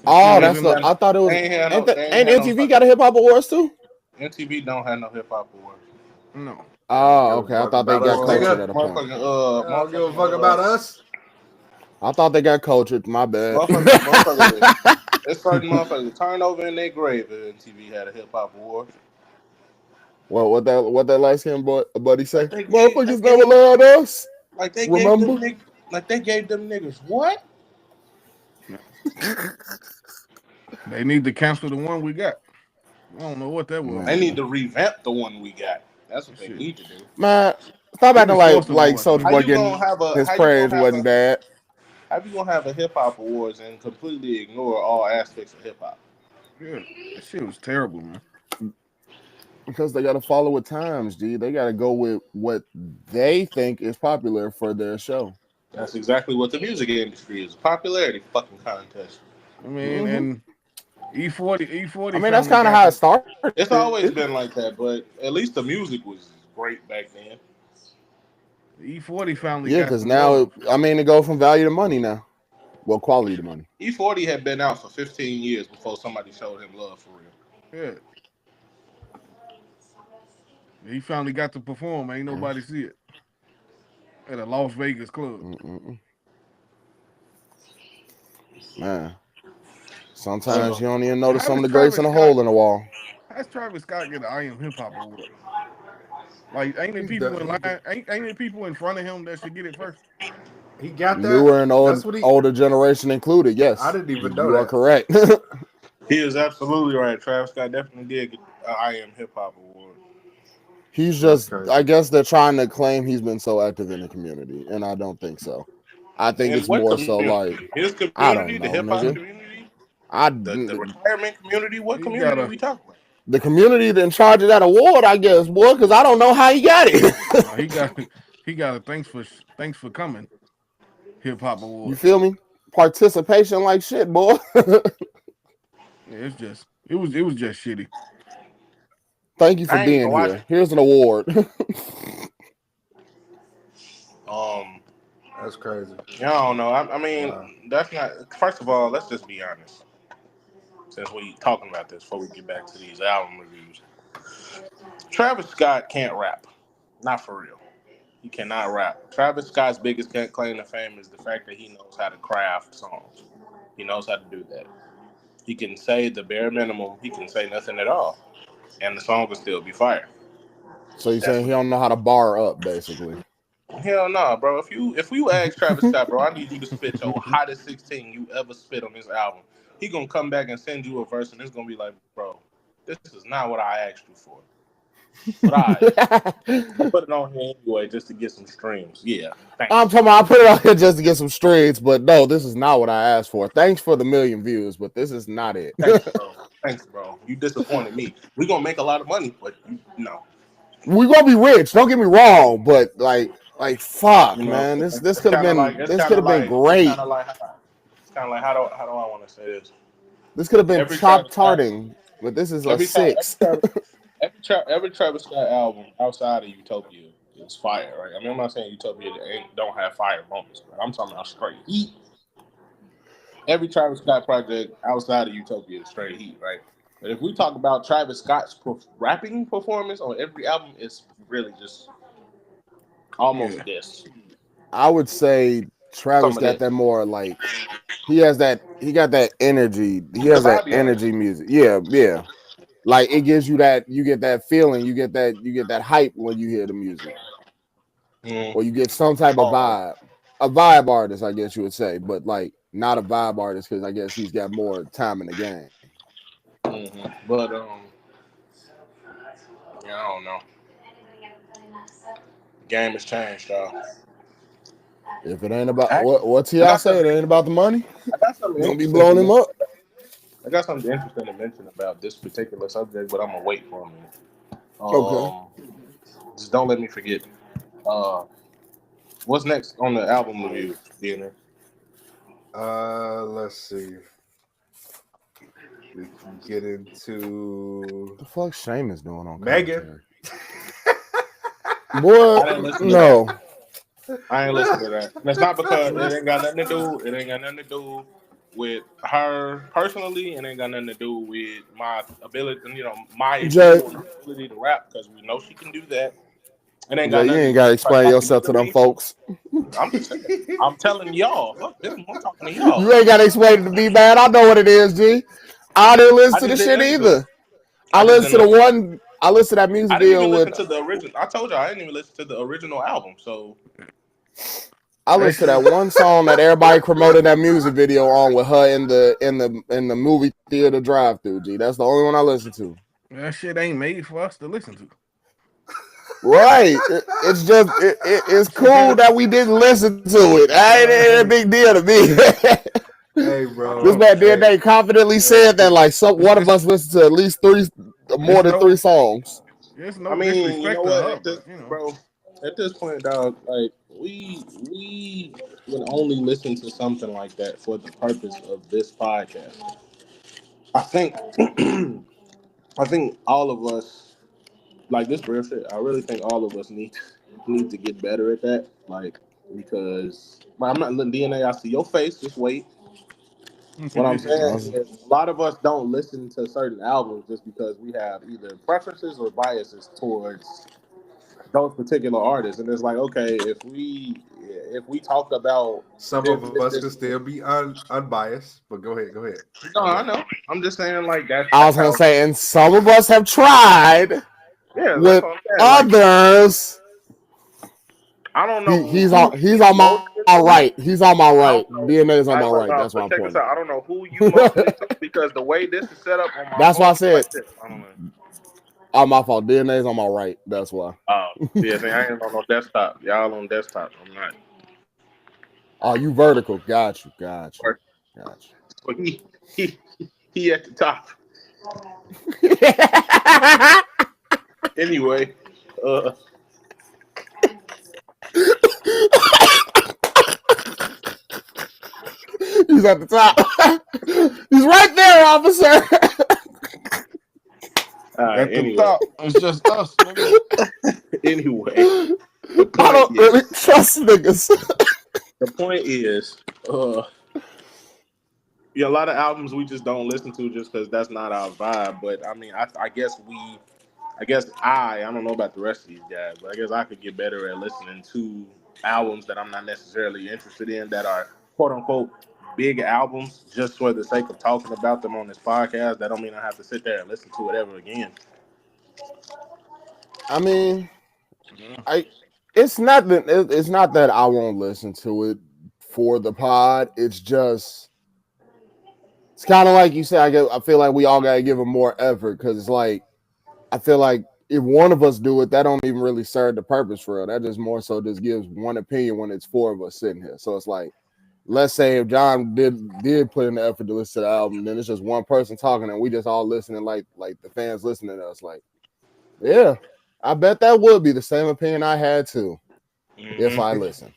Oh, that's the. I thought it was. Ain't MTV got a hip hop awards too? MTV don't have no hip hop awards. No. Oh, okay. I thought they got cultured at a point. Don't give a fuck about us. I thought they got cultured. My bad. It's certain motherfuckers turn over in their grave if MTV had a hip hop award. Well, what that light skinned buddy say? Motherfuckers never loved us. Like they gave them niggas what? They need to cancel the one we got. I don't know what that was. They need to revamp the one we got. That's what they need to do. Man, stop acting like Soulja Boy getting his praise wasn't bad. How you gonna have a hip hop awards and completely ignore all aspects of hip hop? Yeah, that shit was terrible, man. Because they gotta follow with times, G. They gotta go with what they think is popular for their show. That's exactly what the music industry is. Popularity fucking contest. I mean, and E40. I mean, that's kind of how it started. It's always been like that, but at least the music was great back then. E40 finally Yeah, because now, it goes from value to money now. Well, quality to money. E40 had been out for 15 years before somebody showed him love for real. Yeah. He finally got to perform. Ain't nobody see it. At a Las Vegas club. Man. Sometimes you don't even notice some of the greats in a hole in the wall. How's Travis Scott get an I Am Hip Hop award? Like, ain't it people in line? Ain't it people in front of him that should get it first? He got that. Newer and older generation included. Yes, I didn't even know you that. are correct. He is absolutely right. Travis Scott definitely did get an I Am Hip Hop award. He's just, I guess they're trying to claim he's been so active in the community, and I don't think so. I think it's more so like his community, I don't know, the hip hop community, the retirement community. What community are we talking about? The community that in charge of that award, I guess, boy, because I don't know how he got it. he got a thanks for coming hip hop award. You feel me? Participation like shit, boy. Yeah, it was just shitty. Thank you for being here. Here's an award. That's crazy. Yeah, I don't know. I mean, that's not. First of all, let's just be honest. Since we talking about this, before we get back to these album reviews, Travis Scott can't rap. Not for real. He cannot rap. Travis Scott's biggest claim to fame is the fact that he knows how to craft songs. He knows how to do that. He can say the bare minimum. He can say nothing at all, and the song will still be fire. So you're saying he don't know how to bar up, basically? Hell no, bro. If you ask Travis Scott, bro, I need you to spit your hottest 16 you ever spit on this album. He gonna come back and send you a verse, and it's gonna be like, bro, this is not what I asked you for. But I put it on here anyway just to get some streams. Yeah, thanks. I'm talking about I put it on here just to get some streams, but no, this is not what I asked for. Thanks for the 1 million views, but this is not it. Thanks, bro. You disappointed me. We're gonna make a lot of money, but no. We're gonna be rich. Don't get me wrong, but like fuck, man. This could have been great. It's kind of like how do I want to say this? This could have been top charting, but this is a 6. Every Travis Scott album outside of Utopia is fire, right? I mean, I'm not saying Utopia don't have fire moments, but I'm talking about straight heat. Every Travis Scott project outside of Utopia is straight heat, right? But if we talk about Travis Scott's rapping performance on every album, it's really just almost this. I would say Travis got that more like he got that energy. He has that energy music. Yeah. Like it gives you that, you get that feeling, you get that hype when you hear the music. Or you get some type of vibe. A vibe artist, I guess you would say, but like not a vibe artist because I guess he's got more time in the game. But yeah, I don't know. The game has changed, y'all. If it ain't about what's he say? It ain't about the money. Don't be blowing him up. I got something interesting to mention about this particular subject, but I'm gonna wait for a minute. Okay. Just don't let me forget. What's next on the album review, DNA? Let's see. We can get into the fuck Shane is doing on Megan. Boy, no. I ain't listening to that. That's not because it ain't got nothing to do. It ain't got nothing to do with her personally, and ain't got nothing to do with my ability, my ability to rap, because we know she can do that. It ain't got you ain't got to explain yourself to them folks. I'm telling y'all. Look, I'm talking to y'all. You ain't got to explain it to me, man. I know what it is, G. I didn't listen to the shit either. I listened to that music video with. To the original. I told you I didn't even listen to the original album, so. I listened to that one song that everybody promoted that music video on with her in the movie theater drive-through. G, that's the only one I listened to. That shit ain't made for us to listen to. Right, it's just it's cool that we didn't listen to it. It ain't a big deal to me. Hey, bro. This man they confidently said that like one of us listened to at least more than 3 songs. There's no disrespect to her, bro. At this point, dog, like we would only listen to something like that for the purpose of this podcast. I think I think all of us, like, this real shit. I really think all of us need to get better at that. Like, because I'm not letting DNA. I see your face. Just wait. What I'm saying is, a lot of us don't listen to certain albums just because we have either preferences or biases towards those particular artists. And it's like, okay, if we talk about some of us could still be unbiased, but go ahead. No, I know. I'm just saying, like, that's I was gonna say, and some of us have tried. Yeah, with others. Like, I don't know. He's on my right. He's on my right. DNA's on my right. That's why I'm pointing. I don't know who you mostly to because the way this is set up on my That's why I said. Like I don't know. Oh, my fault. DNA's on my right. That's why. Oh, yeah. See, I ain't on no desktop. Y'all on desktop. I'm not. Oh, you vertical. Got you. So he at the top. Anyway, he's at the top. He's right there, officer. At the top, it's just us. Anyway, I don't really trust niggas. The point is, yeah, a lot of albums we just don't listen to just because that's not our vibe. But I mean, I guess I don't know about the rest of these guys, but I guess I could get better at listening to albums that I'm not necessarily interested in that are quote unquote big albums just for the sake of talking about them on this podcast. That don't mean I have to sit there and listen to it ever again. I mean, it's not that I won't listen to it for the pod. It's just, it's kind of like you said. I feel like we all gotta give them more effort because it's like, I feel like if one of us do it, that don't even really serve the purpose for it. That just more so just gives one opinion when it's four of us sitting here. So it's like, let's say if John did put in the effort to listen to the album, then it's just one person talking and we just all listening like the fans listening to us. Like, yeah, I bet that would be the same opinion I had too if I listened.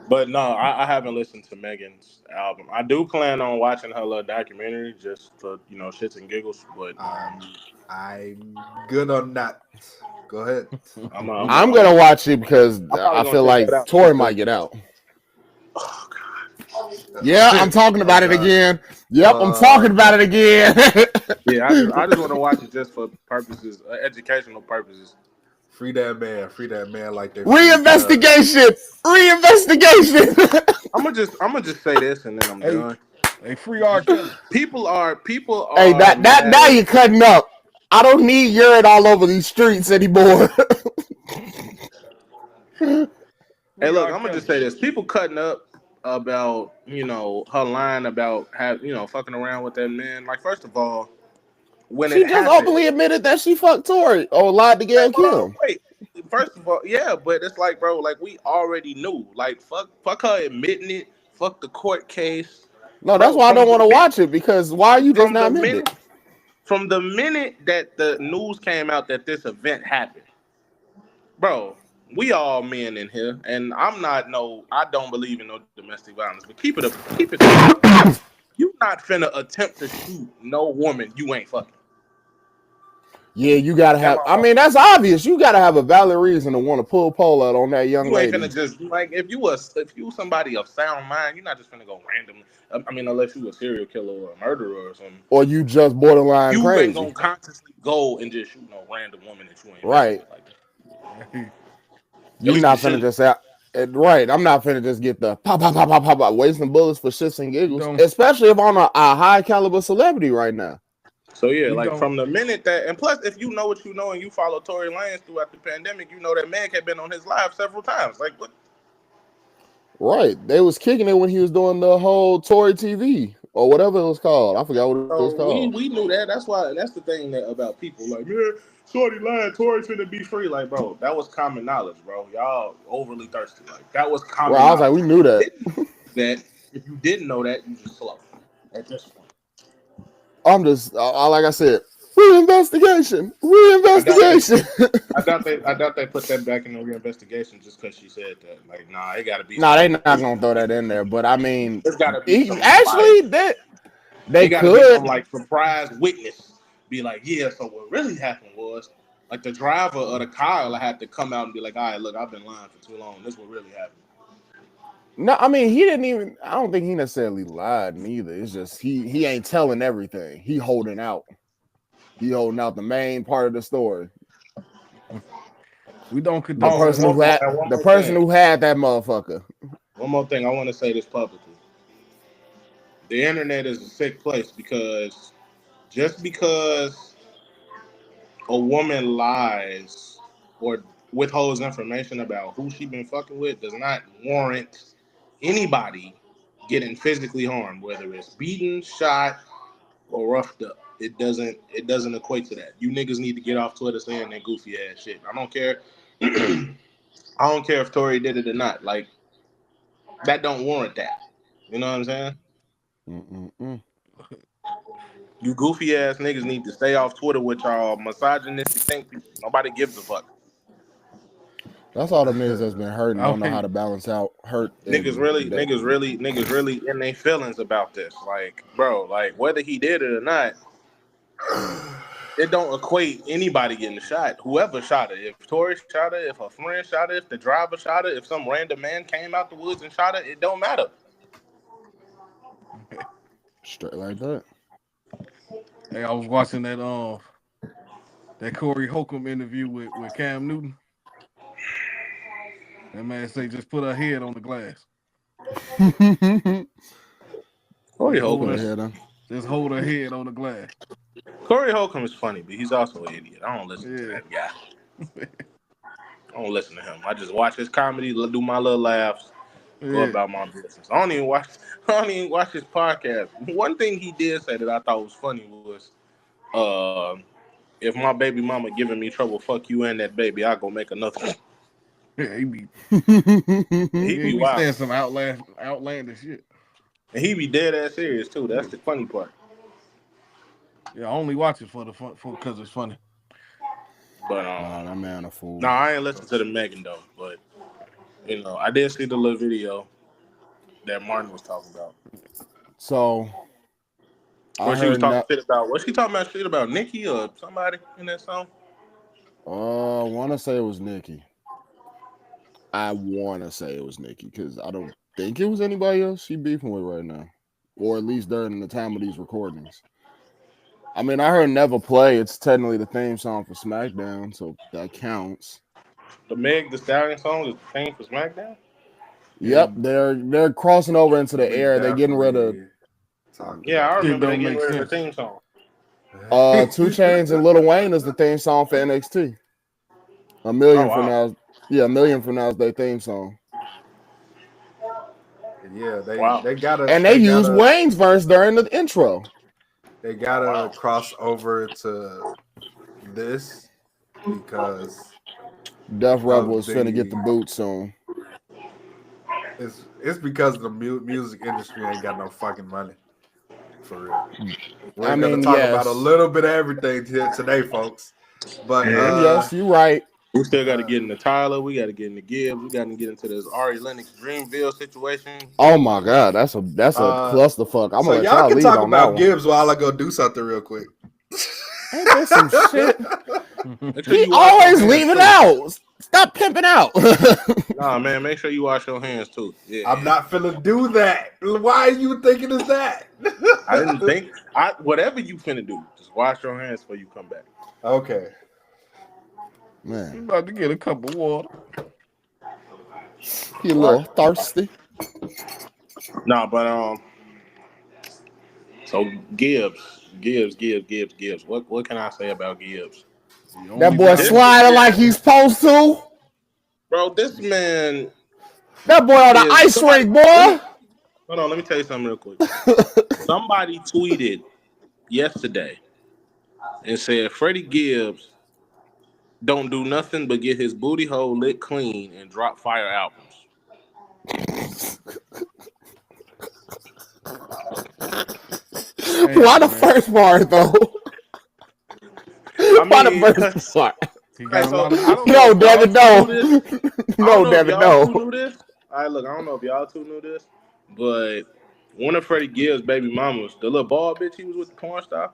But no, I haven't listened to Megan's album. I do plan on watching her little documentary just for, shits and giggles. But I'm good on that. Go ahead. I'm gonna watch it because I feel like Tori might get out. Oh God. Yeah, I'm talking about it again. Yep, I'm talking about it again. Yeah, I just want to watch it just for purposes, educational purposes. Free that man like that. Reinvestigation. I'm gonna just say this and then I'm done. Hey, free R. Kelly. People are. Hey, that now you're cutting up. I don't need urine all over these streets anymore. Hey, look, I'm gonna just say this. People cutting up about, her line about fucking around with that man. Like, first of all, when she just openly admitted that she fucked Tori or lied to Gail Kim. Wait, first of all, yeah, but it's like, bro, like we already knew. Like, fuck her admitting it. Fuck the court case. No, that's why I don't want to watch it because why are you just not admitting it? From the minute that the news came out that this event happened, bro, we all men in here, and I don't believe in no domestic violence, but keep it. You not finna attempt to shoot no woman you ain't fucking. Yeah, you gotta have. I mean, that's obvious. You gotta have a valid reason to want to pull pole out on that young lady. You ain't finna just like if you somebody of sound mind, you're not just finna go randomly. I mean, unless you a serial killer or a murderer or something. Or you just borderline you crazy. You ain't gonna consciously go and just shoot no random woman that you ain't right. Like that. You're not finna just say. Right, I'm not finna just get the pop, wasting bullets for shits and giggles, especially if I'm a high caliber celebrity right now. So yeah, like from the minute that, and plus, if you know what you know and you follow Tory Lanez throughout the pandemic, you know that Meg had been on his live several times. Like what? Right, they was kicking it when he was doing the whole Tory TV or whatever it was called. I forgot what it was called. We knew that. That's why. That's the thing about people. Like, man, Shorty lied. Tory's finna be free. Like, bro, that was common knowledge, bro. Y'all overly thirsty. Like, that was common. Well, I was like, we knew that. That if you didn't know that, you just slow at this point. I'm just like I said, Reinvestigation. I doubt they put that back in the reinvestigation just because she said that. Like, nah, it gotta be. Nah, they not gonna throw that in there. But I mean, there's gotta be some actually that they gotta could be some, like, surprise witness. Be like, yeah. So what really happened was, like, the driver of the car had to come out and be like, all right, look, I've been lying for too long. This is what really happened. No, I mean, he didn't even. I don't think he necessarily lied neither. It's just he ain't telling everything. He holding out. He holding out the main part of the story. We don't condone the person who had that motherfucker. One more thing, I want to say this publicly. The internet is a sick place because just because a woman lies or withholds information about who she been fucking with does not warrant anybody getting physically harmed, whether it's beaten, shot, or roughed up. It doesn't equate to that. You niggas need to get off Twitter saying that goofy ass shit. I don't care. I don't care if Tory did it or not. Like, that don't warrant that. You know what I'm saying? You goofy ass niggas need to stay off Twitter with y'all misogynistic think people. Nobody gives a fuck. That's all the niggas that's been hurting. Don't know how to balance out hurt. Niggas really in their feelings about this. Like, bro, like, whether he did it or not, it don't equate anybody getting shot. Whoever shot her. If Tory shot her, if her friend shot her, if the driver shot her, if some random man came out the woods and shot her, it don't matter. Straight like that. Hey, I was watching that Corey Holcomb interview with Cam Newton. That man say just put her head on the glass. Corey Holcomb just hold her head on the glass. Corey Holcomb is funny, but he's also an idiot. I don't listen to that guy. I don't listen to him. I just watch his comedy, do my little laughs, go about my business. I don't even watch his podcast. One thing he did say that I thought was funny was, if my baby mama giving me trouble, fuck you and that baby, I'll go make another one. Yeah, he be saying some outlandish shit. And he be dead ass serious too. That's the funny part. Yeah, I only watch it for the fun, because it's funny. But that man a fool. No, I ain't listened to the Megan though. But you know, I did see the little video that Martin was talking about. So was she talking about shit about Nicki or somebody in that song? I want to say it was Nicki. Because I don't think it was anybody else she beefing with right now, or at least during the time of these recordings. I mean, I heard Never Play. It's technically the theme song for SmackDown, so that counts. The Meg Thee Stallion song is the theme for SmackDown? Yep, they're crossing over into the air. They're getting rid of. Yeah, I remember they getting rid of the theme song. 2 Chainz and Lil Wayne is the theme song for NXT. $1 million from now. Yeah, $1 million from now is their theme song. Yeah, they gotta. And they use Wayne's verse during the intro. They gotta cross over to this because Def Rebel is finna get the boot soon. It's because the music industry ain't got no fucking money. For real. We're gonna talk about a little bit of everything today, folks. But yes, you're right. We still got to get into Tyler. We got to get into Gibbs. We got to get into this Ari Lennox Dreamville situation. Oh my God, that's a clusterfuck. I'm so y'all can talk about Gibbs while I go do something real quick. Ain't that some shit? He always leave it out. Stop pimping out. Nah, man, make sure you wash your hands too. Yeah, I'm not finna do that. Why are you thinking of that? I didn't think. Whatever you finna do, just wash your hands before you come back. Okay. Man, I'm about to get a cup of water. You a little thirsty. Nah, but so Gibbs. What can I say about Gibbs? That boy sliding like he's supposed to. Bro, this man. That boy on the ice rink, boy. Hold on, let me tell you something real quick. Somebody tweeted yesterday and said Freddie Gibbs don't do nothing but get his booty hole lit clean and drop fire albums. Why the first part though? verse part. No, Devin, no. No, Devin, no. Knew this. All right, look, I don't know if y'all two knew this, but one of Freddie Gibbs' baby mamas, the little bald bitch he was with, the porn star.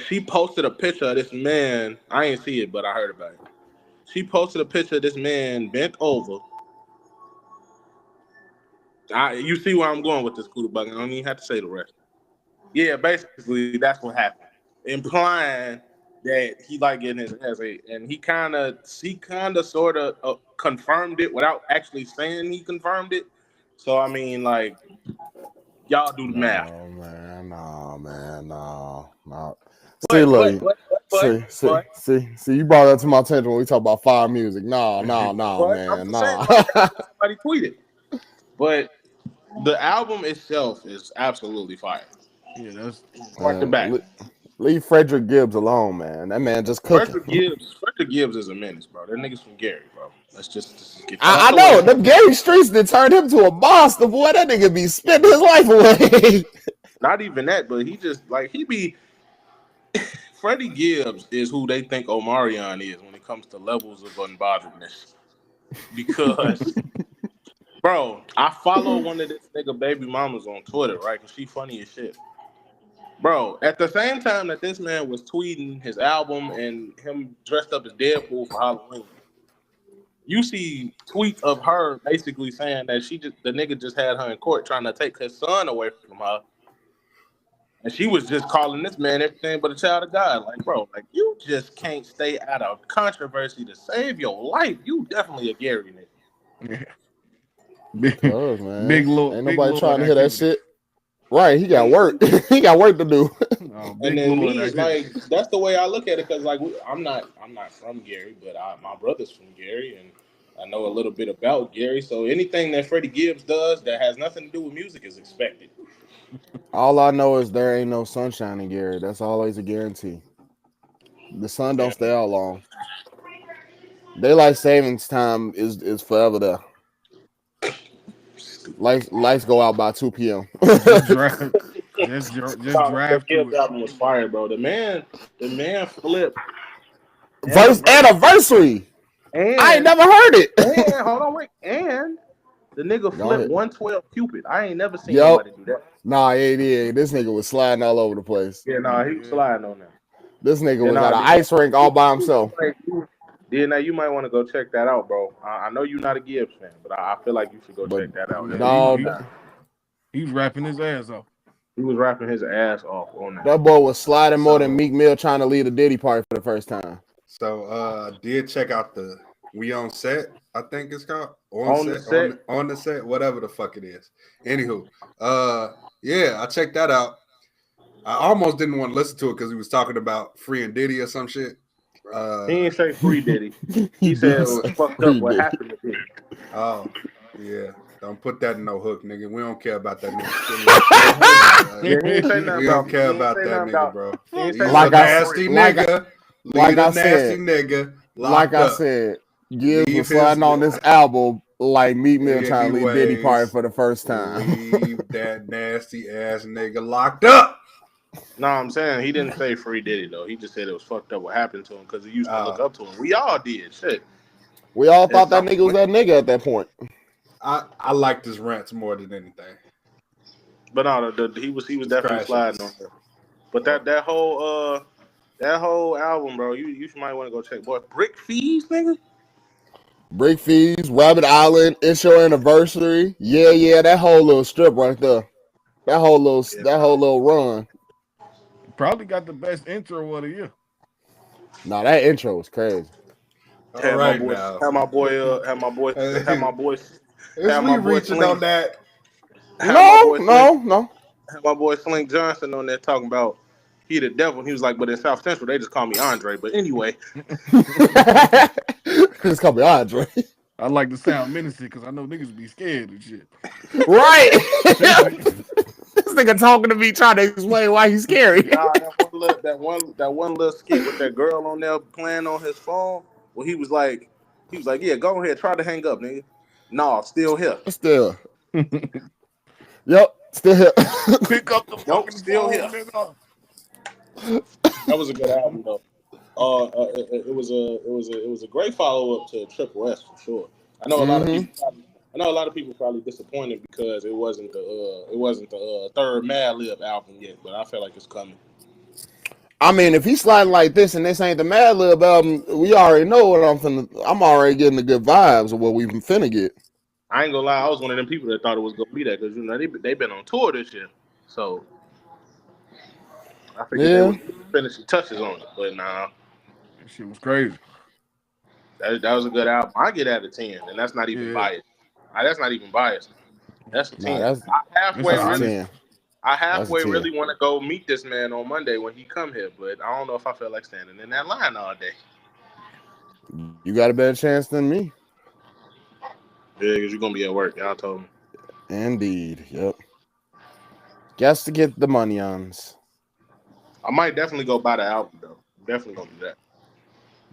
She posted a picture of this man. I ain't see it, but I heard about it. She posted a picture of this man bent over. You see where I'm going with this, Cooter Bug. I don't even have to say the rest. Yeah, basically, that's what happened. Implying that he like getting his ass ate. And he kind of sort of confirmed it without actually saying he confirmed it. So, I mean, like, y'all do the math. No. See, you brought that to my attention when we talk about fire music. No, man. Somebody tweeted. But the album itself is absolutely fire. Yeah, that's front to back. Leave Frederick Gibbs alone, man. That man just cooking. Frederick Gibbs is a menace, bro. That nigga's from Gary, bro. Let's just get. I know them Gary streets that turned him to a monster, boy. That nigga be spitting his life away. Not even that, but he just like he be. Freddie Gibbs is who they think Omarion is when it comes to levels of unbotheredness. Because, bro, I follow one of this nigga baby mamas on Twitter, right? Because she funny as shit. Bro, at the same time that this man was tweeting his album and him dressed up as Deadpool for Halloween, you see tweets of her basically saying that the nigga just had her in court trying to take his son away from her. And she was just calling this man everything but a child of God. Like, bro, like you just can't stay out of controversy to save your life. You definitely a Gary nigga. Yeah. Big Lord. Ain't nobody trying to hear that shit. Right, he got work. He got work to do. And then me, it's like that's the way I look at it because like I'm not from Gary, but my brother's from Gary, and I know a little bit about Gary. So anything that Freddie Gibbs does that has nothing to do with music is expected. All I know is there ain't no sunshine in Gary. That's always a guarantee. The sun don't stay out long. Daylight savings time is forever there. Lights go out by 2 p.m. Just drive through it. Album was fire, bro. The man flipped. Anniversary. And I ain't never heard it. And hold on, wait. And the nigga flipped 112 Cupid. I ain't never seen nobody do that. Nah, yeah. This nigga was sliding all over the place. Yeah, he was sliding on that. This nigga was at an ice rink all by himself. Yeah, now you might want to go check that out, bro. I know you're not a Gibbs fan, but I feel like you should go check that out. He was rapping his ass off. He was rapping his ass off on that. That boy was sliding more than Meek Mill trying to lead a Diddy party for the first time. So did check out the We On Set, I think it's called. On the set, whatever the fuck it is. Anywho, yeah, I checked that out. I almost didn't want to listen to it because he was talking about Free and Diddy or some shit. He didn't say Free Diddy. He said it was fucked up what happened to Diddy. Oh, yeah. Don't put that in no hook, nigga. We don't care about that nigga. We don't care about that nigga, bro. He's a nasty nigga. Like I said, Gibbs was sliding on this album like Meek Mill trying to lead Diddy party for the first time. Leave that nasty ass nigga locked up. No, I'm saying he didn't say Free Diddy though. He just said it was fucked up what happened to him because he used to look up to him. We all did. Shit. We all thought that nigga was that nigga at that point. I liked his rants more than anything. But no, he was definitely sliding on her. But that whole album, bro, you might want to go check. Boy, Brick Fees, nigga. Brick Fees, Rabbit Island, It's Your Anniversary. Yeah, that whole little strip right there. That whole little run. Probably got the best intro of the year. Nah, that intro was crazy. Have my boy reaching on that. No. Had my boy Slink Johnson on there talking about he the devil. He was like, but in South Central they just call me Andre. But anyway, just call me Andre. I like the sound menacing because I know niggas be scared and shit. Right. This nigga talking to me trying to explain why he's scary. Nah, that one little skit with that girl on there playing on his phone. Well, he was like, yeah, go ahead, try to hang up, nigga. Nah, still here. Still. Yep, still here. Pick up the fucking still phone, here. Nigga. That was a good album though. It was a great follow up to Triple S for sure. I know a lot of people probably disappointed because it wasn't the third Mad Lib album yet, but I feel like it's coming. I mean, if he's sliding like this and this ain't the Mad Lib album, we already know what I'm already getting the good vibes of what we finna get. I ain't gonna lie, I was one of them people that thought it was gonna be that because they've been on tour this year, so I figured they would finish the touches on it, but nah, that shit was crazy. That was a good album. I get out of 10, and that's not even biased. That's not even biased. That's a 10. I halfway really want to go meet this man on Monday when he come here, but I don't know if I feel like standing in that line all day. You got a better chance than me. Yeah, because you're going to be at work. Y'all told me. Indeed. Yep. Guess to get the money on. I might definitely go buy the album, though. Definitely going to do that.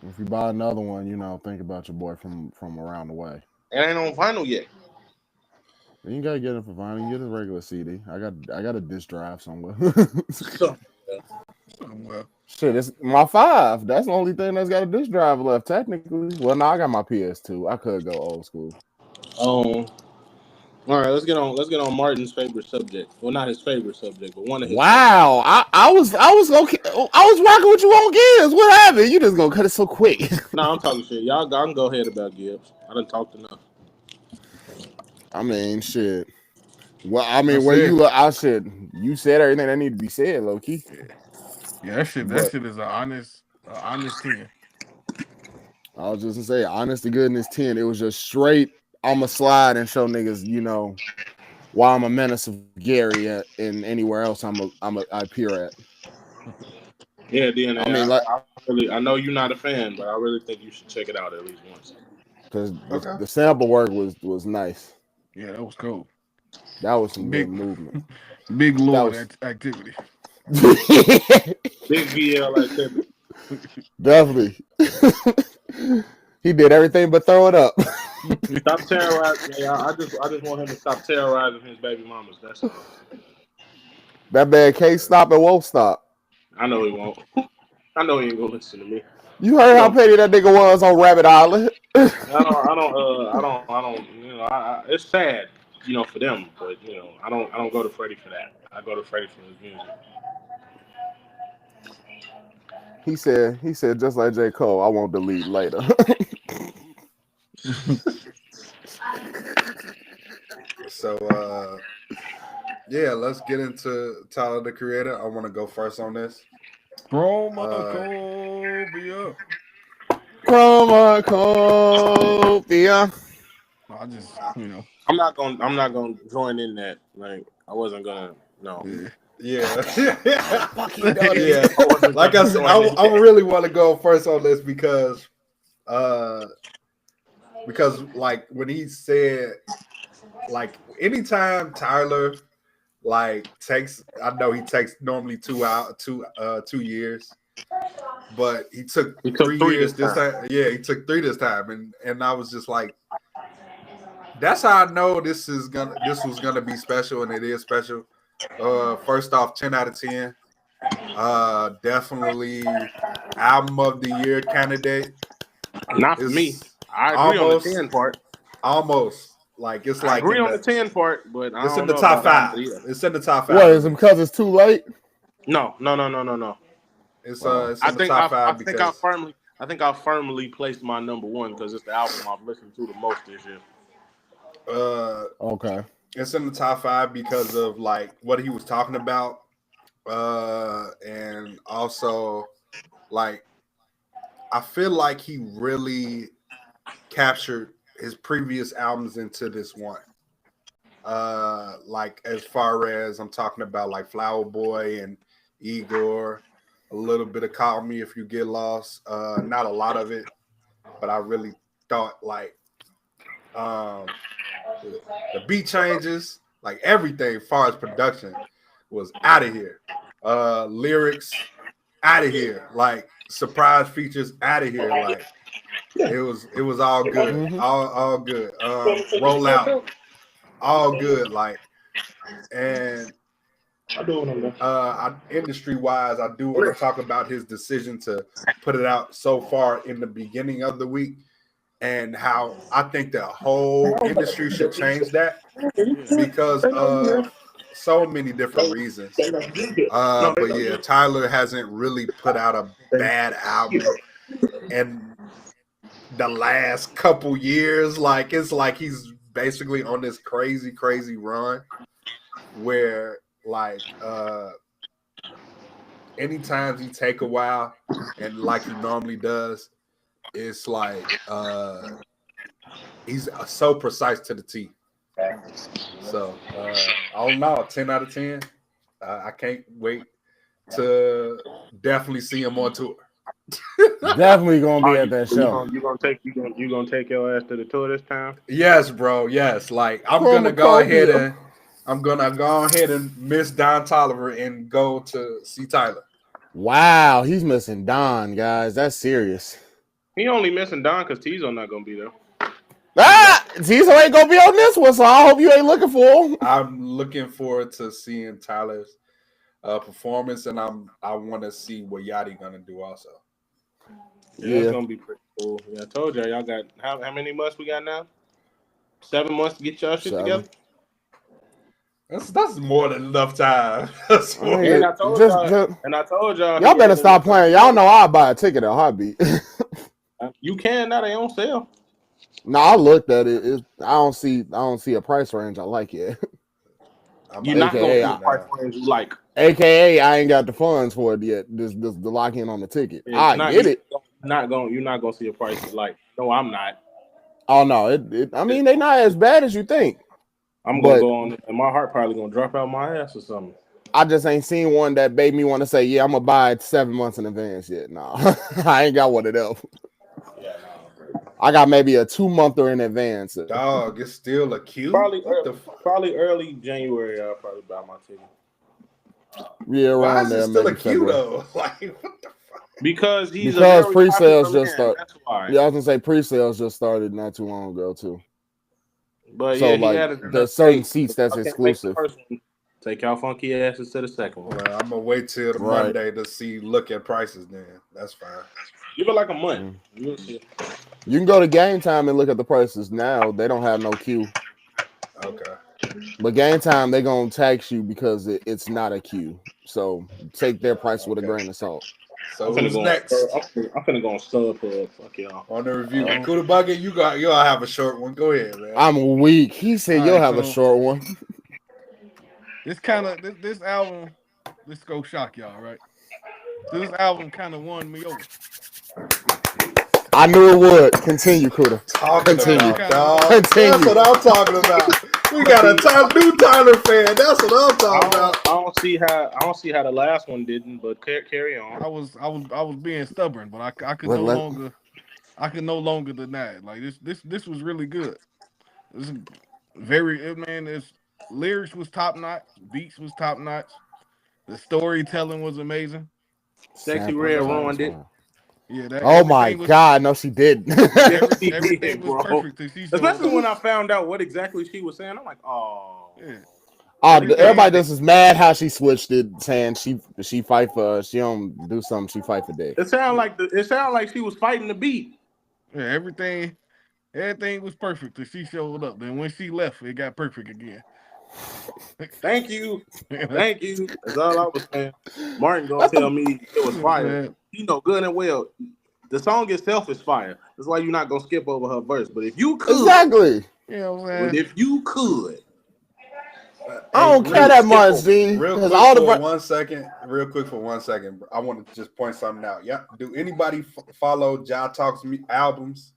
If you buy another one, think about your boy from around the way. It ain't on vinyl yet. You gotta get it for vinyl. You get a regular CD. I got a disc drive somewhere. Shit, it's my 5. That's the only thing that's got a disc drive left, technically. Well, now I got my PS2. I could go old school. All right, let's get on Martin's favorite subject. Well, not his favorite subject, but one of his. Wow, I was okay. I was rocking with you on Gibbs. What happened? You just gonna cut it so quick? No, I'm talking shit. Y'all can go ahead about Gibbs. I done talked enough. I mean, shit. Well, I mean, you said everything that needed to be said, low key. Yeah, that shit is an honest 10. I was just gonna say, honest to goodness 10. It was just straight. I'ma slide and show niggas, why I'm a menace of Gary and anywhere else I appear at. Yeah, DNA. I mean, I know you're not a fan, but I really think you should check it out at least once. Because the sample work was nice. Yeah, that was cool. That was some big movement. Big Lloyd activity. Big VL activity. Definitely. He did everything but throw it up. Stop terrorizing. Yeah, I just want him to stop terrorizing his baby mamas. That's all. That man can't stop and won't stop. I know he won't. I know he ain't gonna listen to me. You heard how petty that nigga was on Rabbit Island. I don't. It's sad, for them, but I don't go to Freddie for that. I go to Freddie for his music. He said just like J. Cole, I won't delete later. So let's get into Tyler the Creator. I want to go first on this. Chromakopa. I just, I'm not gonna join in that. Like, I wasn't gonna. No. Yeah. Like I said, I really want to go first on this because like when he said, like, anytime Tyler takes, I know he takes normally 2 years, but he took 3 years this time. Yeah, he took 3 this time, and I was just like, that's how I know this was gonna be special, and it is special. First off, 10 out of 10. Definitely album of the year candidate. Not for me. I agree on the 10 part. Almost. Like, it's like, I agree on the 10 part, but it's in the top 5. It's in the top 5. What, is it because it's too late? No. It's in the top 5 because I think I firmly placed my number 1 because it's the album I've listened to the most this year. Okay. It's in the top 5 because of like what he was talking about, and also like I feel like he really captured his previous albums into this one. Like as far as I'm talking about, like Flower Boy and Igor, a little bit of Call Me If You Get Lost. Not a lot of it, but I really thought like the beat changes, like everything as far as production was out of here. Lyrics out of here. Like surprise features out of here. Like it was all good. Mm-hmm. All good. Roll out. All good. Like, and Industry wise, I do want to talk about his decision to put it out so far in the beginning of the week, and how I think the whole industry should change that because of so many different reasons. But yeah, Tyler hasn't really put out a bad album in the last couple years. Like, it's like he's basically on this crazy run where, like, anytime he take a while and like he normally does, it's like he's so precise to the T. So I don't know, 10 out of 10. I can't wait to definitely see him on tour. Definitely gonna be at that show. You gonna take your ass to the tour this time? Yes, bro. Yes, like I'm gonna go ahead and miss Don Toliver and go to see Tyler. Wow, he's missing Don, guys. That's serious. He only missing Don because Tizo not gonna be there. Tizo ain't gonna be on this one, so I hope you ain't looking for him. I'm looking forward to seeing Tyler's performance, and I want to see what Yachty gonna do also. Yeah, it's gonna be pretty cool. Yeah, I told y'all got how many months we got now? 7 months to get y'all shit together. That's more than enough time. And I told y'all, y'all better stop playing. Y'all know I'll buy a ticket at Heartbeat. You can now. They on sale. No, I looked at it. I don't see a price range I like yet. You're not gonna see a price range you like. AKA, I ain't got the funds for it yet. Just the lock in on the ticket. I get it. You're not gonna see a price you like. No, I'm not. Oh no, I mean, they not as bad as you think. I'm gonna go on, and my heart probably gonna drop out my ass or something. I just ain't seen one that made me want to say, yeah, I'm gonna buy it 7 months in advance yet. No, I ain't got one of them. Yeah, no. I got maybe a 2-monther in advance. Dog, it's still a queue. Probably early January. I'll probably buy my ticket. Yeah, around there. Why is it still a queue though? Like, what the fuck? Because pre-sales just started. That's why. Yeah, I was gonna say pre-sales just started not too long ago too. But so like there's certain seats that's exclusive. Take y'all funky asses to the second one. Well, I'm gonna wait till Monday to look at prices. Then that's fine. Give it like a month. You can go to Game Time and look at the prices now. They don't have no queue. Okay. But Game Time, they're gonna tax you because it's not a queue. So take their price with a grain of salt. So who's next? I'm finna go on StubHub. Fuck y'all. On the review, Kuda Bucket, you'll have a short one. Go ahead, man. I'm weak. He said you'll have a short one. This album, this go shock y'all, right? This album kind of won me over. I knew it would. Continue, Kuda. Continue. That's what I'm talking about. We got a new Tyler fan. That's what I'm talking about. I don't see how the last one didn't, but carry on. I was being stubborn, but I could no longer deny it. Like this was really good. This is lyrics was top notch, beats was top notch, the storytelling was amazing. Sexy Red ruined it. Yeah, oh my God, no, she didn't. Everything was perfect. Especially when I found out what exactly she was saying. I'm like, oh. Yeah. Everybody just is mad how she switched it, saying she fight for she don't do something, she fight for dick. It sounded like she was fighting the beat. Yeah, everything was perfect till she showed up. Then when she left, it got perfect again. Thank you. That's all I was saying. Martin gonna tell me it was fire. You know good and well, the song itself is fire. That's why you're not gonna skip over her verse. But if you could, exactly. You know what I'm saying? But if you could, I don't care that much, Z. Real quick for 1 second, I want to just point something out. Yeah, do anybody follow Ja Talk's albums?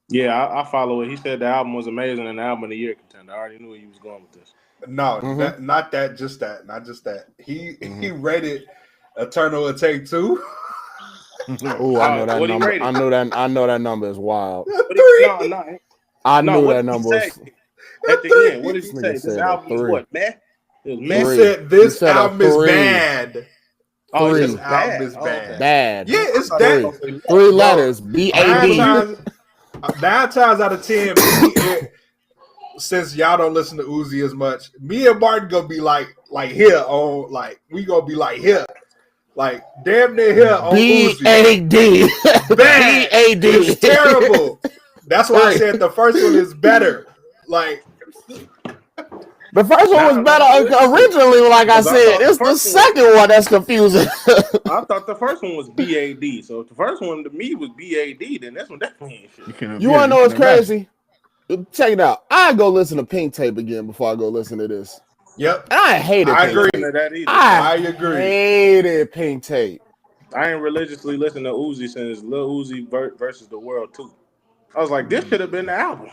Yeah, I follow it. He said the album was amazing and the album of the year contender. I already knew where he was going with this. No, not that. Just that. Not just that. He rated Eternal Atake 2. Oh, I know that number. I know that number is wild. I knew that number was. At the end, what did he say? This album is what, man? He said this album is bad. Oh, this album is bad. Bad. Yeah, it's that. 3 letters. BAD. 9 times out of 10. since y'all don't listen to Uzi as much, me and Martin gonna be like here on like we gonna be like here. Like damn near here on Uzi. B-A-D. Bad. It's terrible. That's why I said the first one is better. Like the first one was better originally, like I said. It's the second one that's confusing. I thought the first one was B-A-D. So if the first one to me was B-A-D, then this one definitely ain't shit. You wanna know what's crazy? Check it out. I go listen to Pink Tape again before I go listen to this. Yep. And I hated I Pink agree Tape. to that either. I agree. Hated Pink Tape. I ain't religiously listened to Uzi since Lil Uzi versus the World 2. I was like, this should have been the album.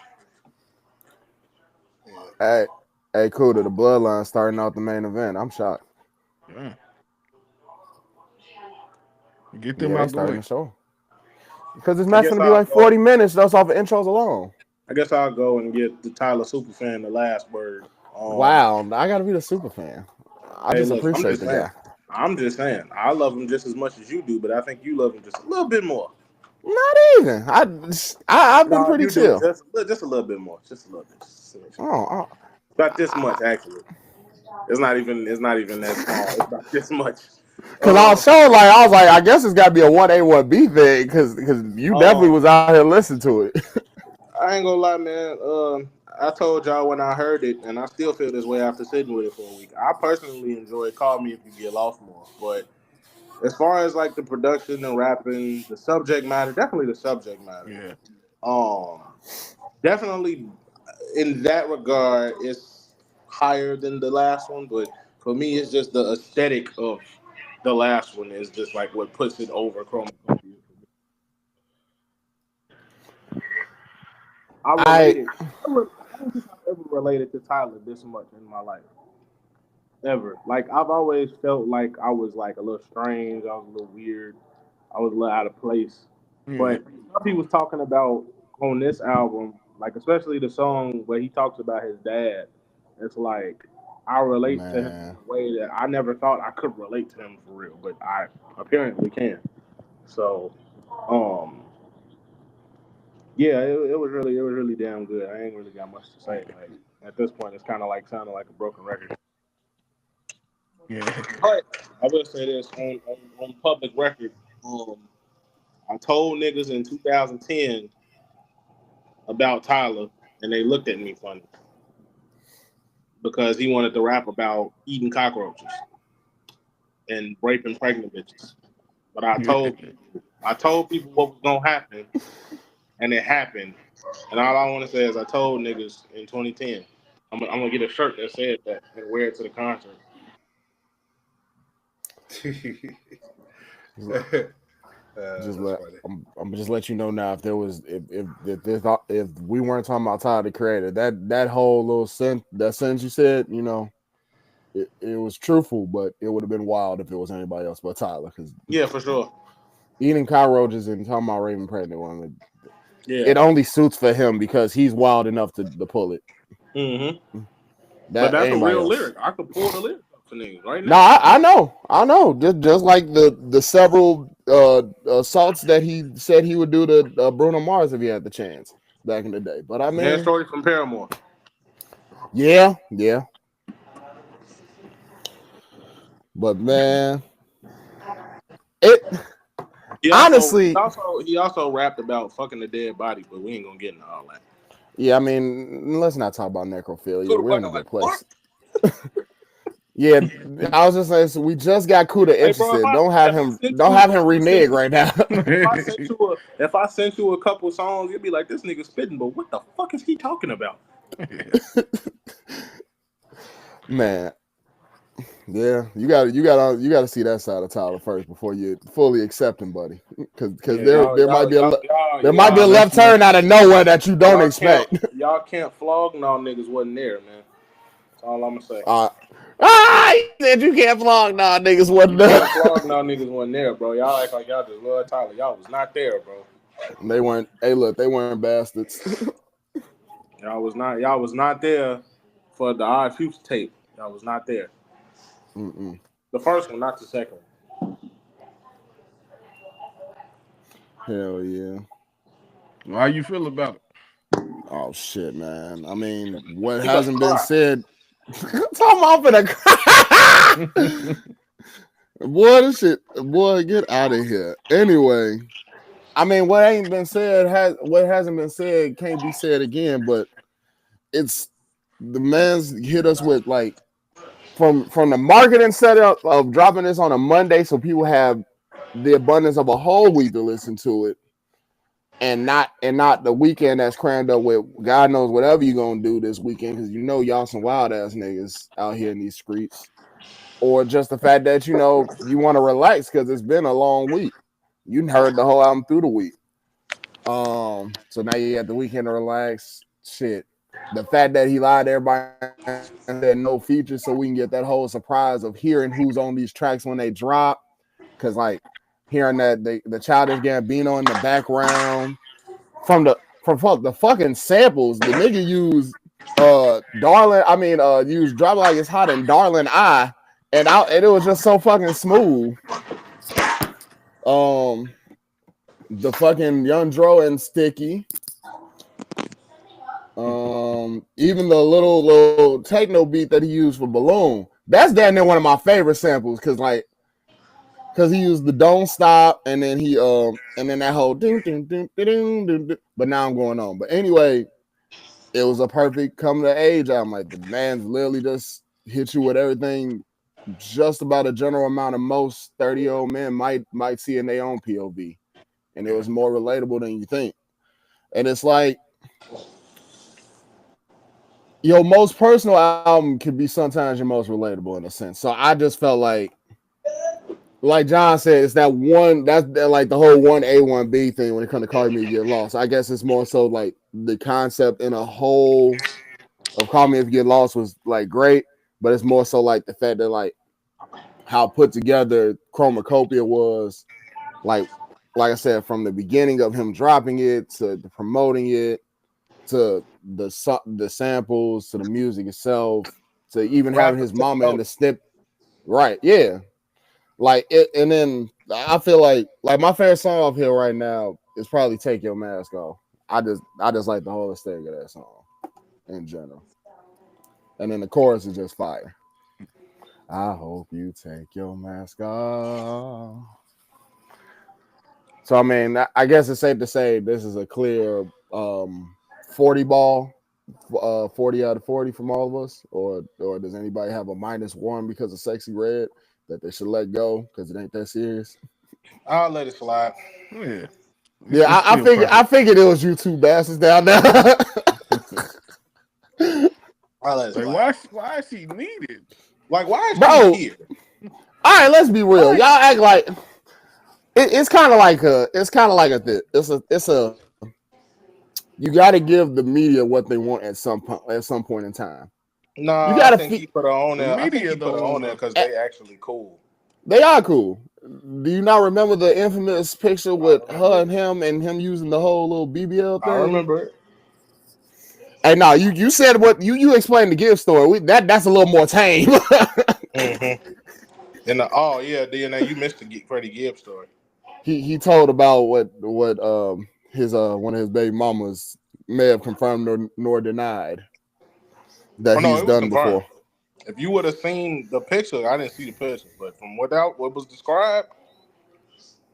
Hey, cool to the Bloodline starting out the main event. I'm shocked. Yeah. Get them out the way. The show. Because this match gonna be like 40 minutes. That's off of intros alone. I guess I'll go and get the Tyler Superfan the last word. Wow, I gotta be the super fan. I just appreciate the guy. I'm just saying, I love him just as much as you do, but I think you love him just a little bit more. Not even. I've been pretty chill. Just a little bit more. Just a little bit. Oh. About this much, actually. It's not even that small. It's about this much. Because I was like, I guess it's got to be a 1A, 1B thing, because you definitely was out here listening to it. I ain't gonna lie, man. I told y'all when I heard it, and I still feel this way after sitting with it for a week. I personally enjoy Call Me If You Get Lost more, but as far as like the production and rapping, the subject matter, definitely the subject matter. Yeah. Definitely in that regard, it's higher than the last one, but for me, it's just the aesthetic of the last one is just like what puts it over chromakopa. I don't think I've ever related to Tyler this much in my life. Ever. Like, I've always felt like I was like a little strange. I was a little weird. I was a little out of place. But stuff he was talking about on this album, like especially the song where he talks about his dad, it's like I relate to him in a way that I never thought I could relate to him for real, but I apparently can. So, yeah, it was really damn good. I ain't really got much to say. Like at this point, it's kind of like sounding like a broken record. Yeah. But I will say this on public record. I told niggas in 2010 about Tyler, and they looked at me funny because he wanted to rap about eating cockroaches and raping pregnant bitches. But I told people what was gonna happen. And it happened. And all I want to say is I told niggas in 2010, I'm going to get a shirt that said that and wear it to the concert. I'm just let you know now if we weren't talking about Tyler the Creator, that whole little sentence you said, you know, it was truthful, but it would have been wild if it was anybody else but Tyler. Yeah, for sure. Eating cockroaches and talking about raping pregnant women. Yeah. It only suits for him because he's wild enough to pull it. Mm-hmm. But that's a real lyric. I could pull the lyric up for niggas right now. No, I know. Just like the several assaults that he said he would do to Bruno Mars if he had the chance back in the day. But I mean, that story from Paramore. Yeah. But man, he also rapped about fucking the dead body, but we ain't gonna get into all that. Yeah, I mean, let's not talk about necrophilia. We're in a good place. Yeah, I was just saying, so we just got Kuda interested. Bro, don't have him renege right now. If I sent you a couple songs, you'd be like, this nigga spitting, but what the fuck is he talking about? Man. Yeah, you gotta see that side of Tyler first before you fully accept him, buddy. Because there might be a left turn out of nowhere that you don't expect. Y'all can't flog no niggas wasn't there, man. That's all I'm gonna say. He said you can't flog no niggas wasn't there. Flog no niggas wasn't there, bro. Y'all act like y'all just love Tyler. Y'all was not there, bro. They weren't. Hey, look, they weren't bastards. Y'all was not there for the Odd Future tape. Y'all was not there. Mm-mm. The first one, not the second one. Hell yeah. How you feel about it? Oh shit, man. I mean, what hasn't been said. Talking about boy, this shit, boy, get out of here. Anyway, I mean, what hasn't been said can't be said again. But it's the man's hit us with like from the marketing setup of dropping this on a Monday, so people have the abundance of a whole week to listen to it. And not the weekend that's crammed up with God knows whatever you're gonna do this weekend, because you know y'all some wild ass niggas out here in these streets. Or just the fact that you know you want to relax because it's been a long week. You heard the whole album through the week. So now you got the weekend to relax. Shit. The fact that he lied to everybody and said no features, so we can get that whole surprise of hearing who's on these tracks when they drop. Cause like hearing that the Childish Gambino in the background from the fucking samples, the nigga used used Drop Like It's Hot and Darling I, and it was just so fucking smooth. The fucking Young Dro and Sticky. Even the little techno beat that he used for Balloon. That's damn near one of my favorite samples, because he used the Don't Stop, and then he and then that whole ding, ding, ding, ding, ding, ding. But now I'm going on. But anyway, it was a perfect come to age album. Like the man's literally just hit you with everything, just about a general amount of most 30-year-old men might see in their own POV. And it was more relatable than you think. And it's like your most personal album can be sometimes your most relatable in a sense. So I just felt like John said, it's that one, that's like the whole 1A, 1B thing when it comes to Call Me If You Get Lost. I guess it's more so like the concept in a whole of Call Me If You Get Lost was like great, but it's more so like the fact that like how put together Chromakopa was, like I said, from the beginning of him dropping it to the promoting it to the samples to the music itself to even having his mama in the snip. Right, yeah. Like it, and then I feel like my favorite song off here right now is probably Take Your Mask Off. I just like the whole aesthetic of that song in general. And then the chorus is just fire. I hope you take your mask off. So I mean, I guess it's safe to say this is a clear 40 ball, 40 out of 40 from all of us, or does anybody have a -1 because of Sexy Red that they should let go because it ain't that serious? I'll let it slide. Yeah, I figured it was you two bastards down there. I'll let it slide. Why is he needed? Like, why is he here? All right, let's be real. Y'all act like it's kind of like a you got to give the media what they want at some point in time. No, you gotta he put her on there. I think he put her on there because they actually cool. They are cool. Do you not remember the infamous picture with her and him using the whole little BBL thing? I remember it. Hey, no, you said what you explained the Gibbs story. That's a little more tame. Mm-hmm. DNA. You missed the Freddie Gibbs story. He told about what his one of his baby mamas may have confirmed nor denied that he's done before. If you would have seen the picture, I didn't see the picture, but from what was described,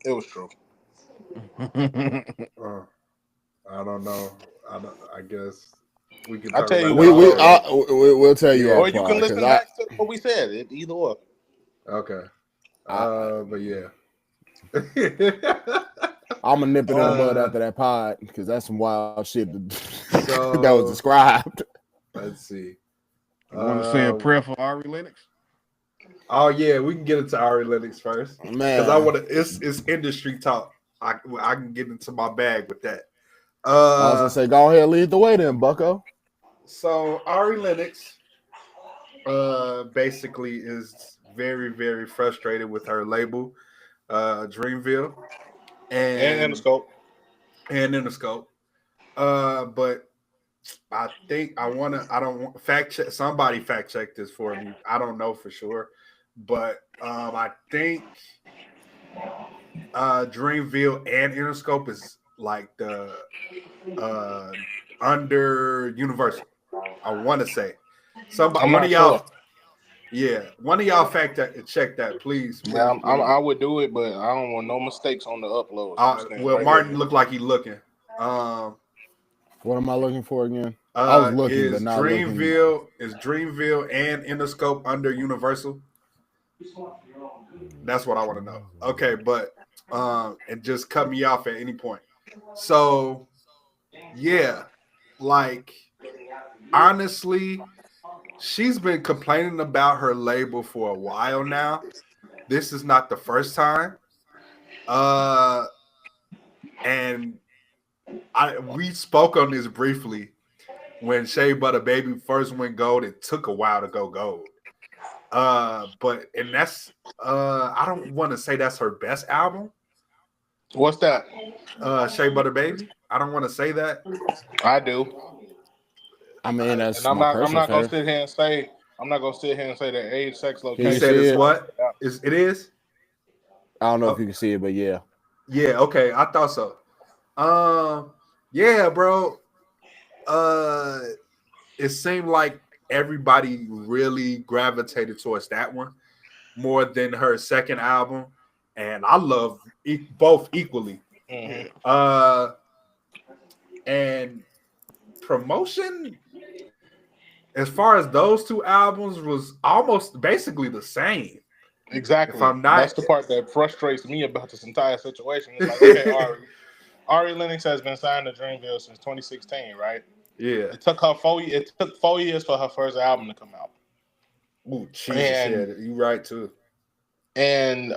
it was true. I don't know. I guess we can. I'll tell you. We'll tell you. Or you can listen back to what we said. Either or. Okay. But yeah. I'm gonna nip it in the bud after that pod because that's some wild shit that was described. Let's see. You want to say a prayer for Ari Lennox? Oh yeah, we can get into Ari Lennox first, man. Because I want to. It's industry talk. I can get into my bag with that. I was gonna say, go ahead, lead the way then, Bucko. So Ari Lennox, basically is very, very frustrated with her label, Dreamville, and Interscope. But I think somebody fact check this for me. I don't know for sure, but I think Dreamville and Interscope is like the under Universal. I want to say I'm one not of y'all. Sure. Yeah, one of y'all fact that check that, please. Yeah, I would do it, but I don't want no mistakes on the upload. Well, Martin looked like he looking. What am I looking for again? I was looking, but not Dreamville, looking. Is Dreamville and Interscope under Universal? That's what I want to know. Okay, but and just cut me off at any point. So, yeah, like honestly, she's been complaining about her label for a while now. This is not the first time. And we spoke on this briefly when Shea Butter Baby first went gold. It took a while to go gold. But that's I don't want to say that's her best album. What's that? Shea Butter Baby. I don't want to say that. I do. I mean, that's and I'm not gonna sit here and say that age, sex, location. You said it's what? It is? I don't know if you can see it, but yeah. Yeah, okay. I thought so. Yeah, bro. It seemed like everybody really gravitated towards that one more than her second album, and I love both equally. Mm-hmm. And promotion, as far as those two albums, was almost basically the same. Exactly. That's the part that frustrates me about this entire situation. It's like, okay, Ari Lennox has been signed to Dreamville since 2016, right? Yeah. It took 4 years for her first album to come out. Ooh, Jesus, you right too. And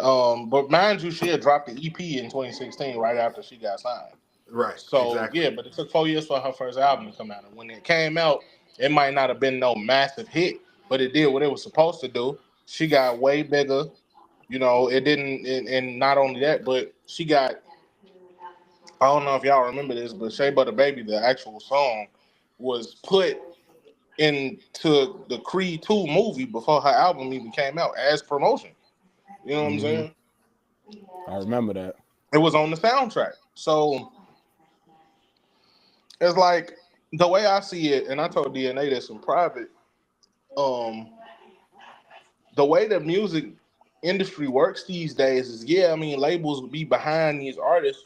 but mind you, she had dropped the EP in 2016, right after she got signed. Right. So exactly. yeah, but it took 4 years for her first album to come out. And when it came out, it might not have been no massive hit, but it did what it was supposed to do. She got way bigger. You know, it didn't, and not only that, but she got, I don't know if y'all remember this, but Shea Butter Baby, the actual song, was put into the Creed 2 movie before her album even came out as promotion. You know what I'm saying? I remember that. It was on the soundtrack. So it's like, the way I see it, and I told DNA this in private, the way the music industry works these days is, yeah, I mean, labels will be behind these artists,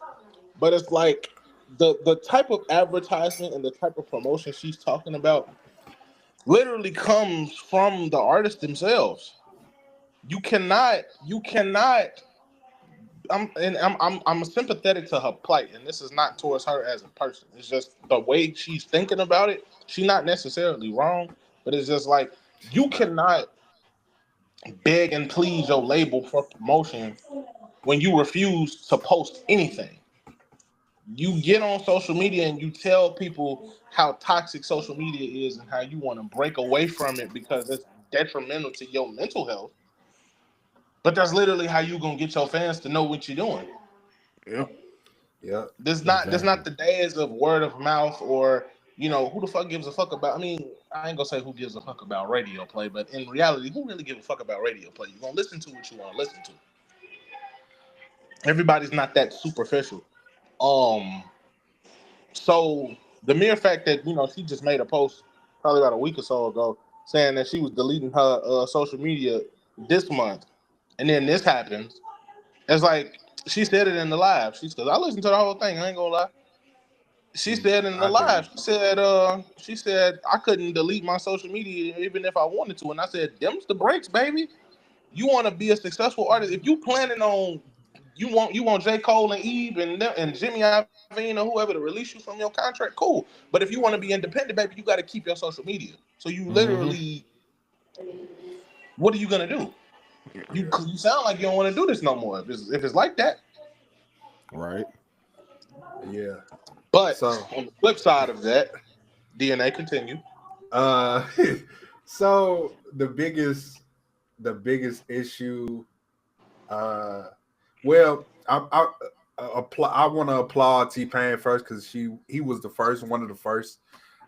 but it's like the type of advertisement and the type of promotion she's talking about literally comes from the artists themselves. You cannot. I'm sympathetic to her plight, and this is not towards her as a person. It's just the way she's thinking about it. She's not necessarily wrong, but it's just like, you cannot beg and plead your label for promotion when you refuse to post anything. You get on social media and you tell people how toxic social media is and how you want to break away from it because it's detrimental to your mental health. But that's literally how you gonna get your fans to know what you're doing. Yeah. This not the days of word of mouth, or, you know, who the fuck gives a fuck about, I mean, I ain't gonna say who gives a fuck about radio play, but in reality, who really gives a fuck about radio play? You're gonna listen to what you want to listen to. Everybody's not that superficial. So the mere fact that, you know, she just made a post probably about a week or so ago saying that she was deleting her social media this month, and then this happens. It's like, she said it in the live. She said, I listened to the whole thing, I ain't gonna lie. She said in the live, she said I couldn't delete my social media even if I wanted to. And I said, them's the breaks, baby. You want to be a successful artist. If you planning on, you want J. Cole and Eve and Jimmy Iovine or whoever to release you from your contract, cool. But if you want to be independent, baby, you got to keep your social media. So you literally, what are you gonna do? You sound like you don't want to do this no more. If it's like that, right? Yeah. But on the flip side of that, DNA continue. So the biggest issue, well, I want to applaud T-Pain first because he was one of the first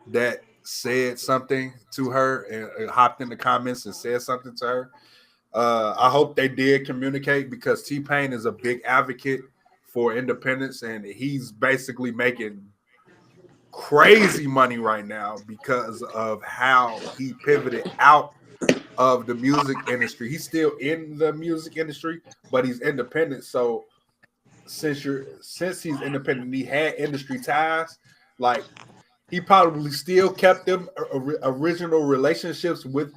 that said something to her and hopped in the comments and said something to her. I hope they did communicate because T-Pain is a big advocate for independence, and he's basically making crazy money right now because of how he pivoted out of the music industry. He's still in the music industry, but he's independent. So since he's independent, he had industry ties. Like he probably still kept them original relationships with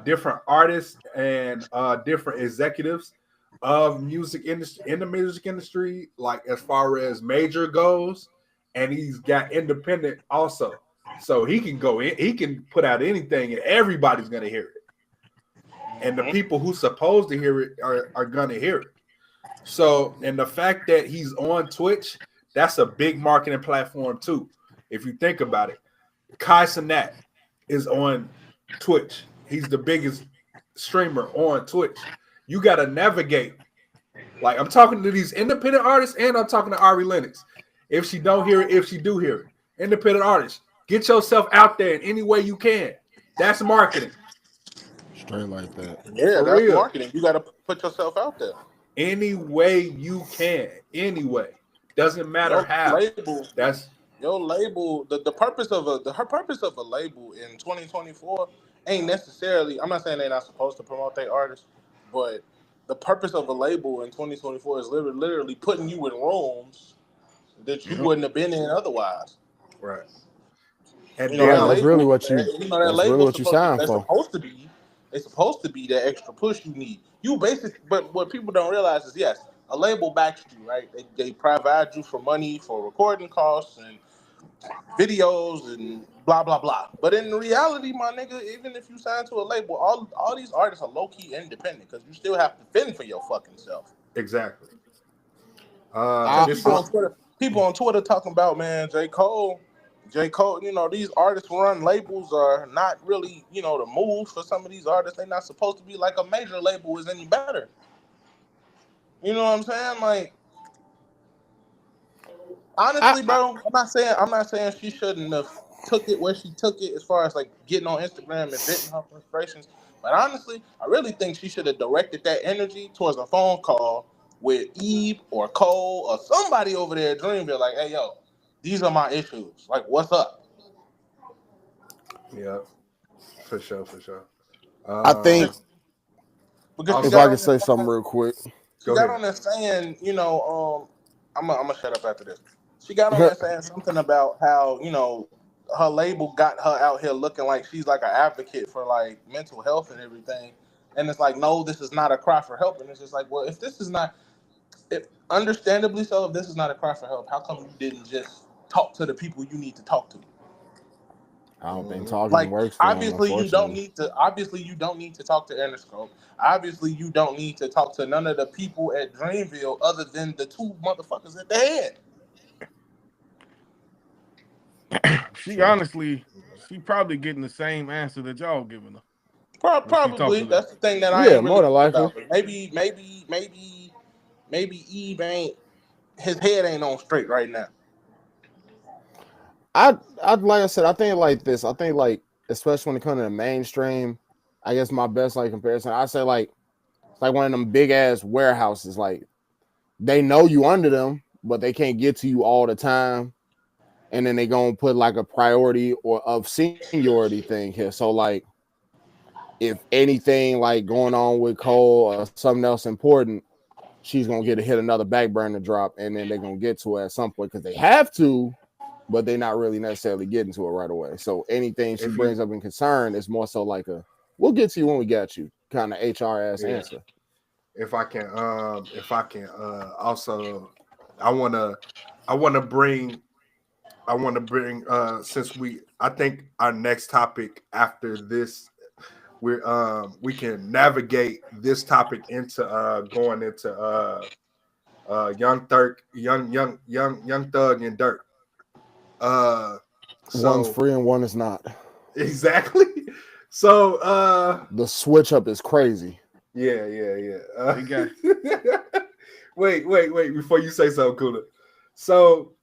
different artists and different executives of music industry in the music industry, like as far as major goes, and he's got independent also. So he can go in, he can put out anything, and everybody's gonna hear it. And the people who's supposed to hear it are gonna hear it. So, and the fact that he's on Twitch, that's a big marketing platform too. If you think about it, Kai Cenat is on Twitch. He's the biggest streamer on Twitch. You got to navigate. Like I'm talking to these independent artists, and I'm talking to Ari Lennox. If she don't hear it, if she do hear it, independent artists, get yourself out there in any way you can. That's marketing. Straight like that. Yeah, For that's real. marketing. You got to put yourself out there. Any way you can. Anyway. Doesn't matter how. That's your label. The purpose of a label in 2024 ain't necessarily. I'm not saying they're not supposed to promote their artists, but the purpose of a label in 2024 is literally putting you in rooms that you wouldn't have been in otherwise. Right. And that's really what you. That's really what you signed for. It's supposed to be that extra push you need. But what people don't realize is yes. A label backs you, right? They provide you for money for recording costs and videos and blah, blah, blah. But in reality, my nigga, even if you sign to a label, all these artists are low-key independent because you still have to fend for your fucking self. Exactly. People on Twitter talking about, man, J. Cole, these artists run labels are not really, the move for some of these artists. They're not supposed to be like a major label is any better. You know what I'm saying? Like, honestly, bro, I'm not saying she shouldn't have took it where she took it as far as like getting on Instagram and venting her frustrations. But honestly, I really think she should have directed that energy towards a phone call with Eve or Cole or somebody over there at Dreamville. Like, hey, yo, these are my issues. Like, what's up? Yeah, for sure. I think if I can say something real quick. She got on there saying, I'm gonna shut up after this. She got on there saying something about how, her label got her out here looking like she's like an advocate for like mental health and everything. And it's like, no, this is not a cry for help. And it's just like, well, if understandably so, if this is not a cry for help, how come you didn't just talk to the people you need to talk to? I don't think talking works. Obviously, you don't need to talk to Interscope. Obviously, you don't need to talk to none of the people at Dreamville other than the two motherfuckers at the head. She probably getting the same answer that y'all giving her. Probably. That's the thing that I ain't more than likely. Maybe Eve ain't, his head ain't on straight right now. I'd like I said, I think like this. I think like especially when it comes to the mainstream, I guess my best like comparison, I say like it's like one of them big ass warehouses. Like they know you under them, but they can't get to you all the time. And then they gonna put like a priority or of seniority thing here. So like if anything like going on with Cole or something else important, she's gonna get to hit another back burner drop, and then they're gonna get to it at some point because they have to. But they're not really necessarily getting to it right away. So anything she brings up in concern is more so like we'll get to you when we got you kind of HR ass answer. If I can also I wanna bring since I think our next topic after this we can navigate this topic into going into Young Thug and Durk. One's free and one is not. Exactly. So the switch up is crazy. Yeah. Wait, before you say something cooler. So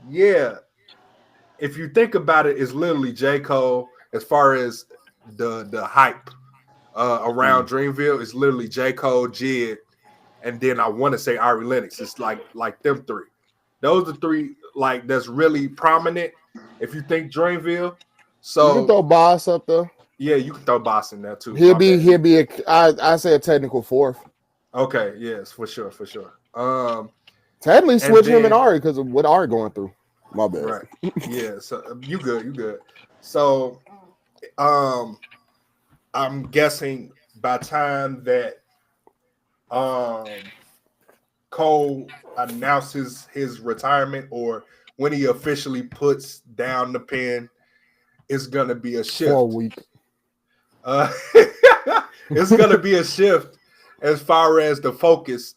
yeah. If you think about it, it's literally J. Cole as far as the hype around Dreamville. It's literally J. Cole, Jid, and then I want to say Ari Lennox. It's like them three. Those are three like that's really prominent. If you think Dreamville, so you can throw Boss up there. Yeah, you can throw Boss in there too. He'll be I say a technical fourth. Okay, yes, for sure. Technically switch him and Ari because of what Ari going through. My bad. Right. Yeah, so you good. So I'm guessing by time that Cole announces his retirement or when he officially puts down the pen, it's gonna be a shift. 4 week. It's gonna be a shift as far as the focus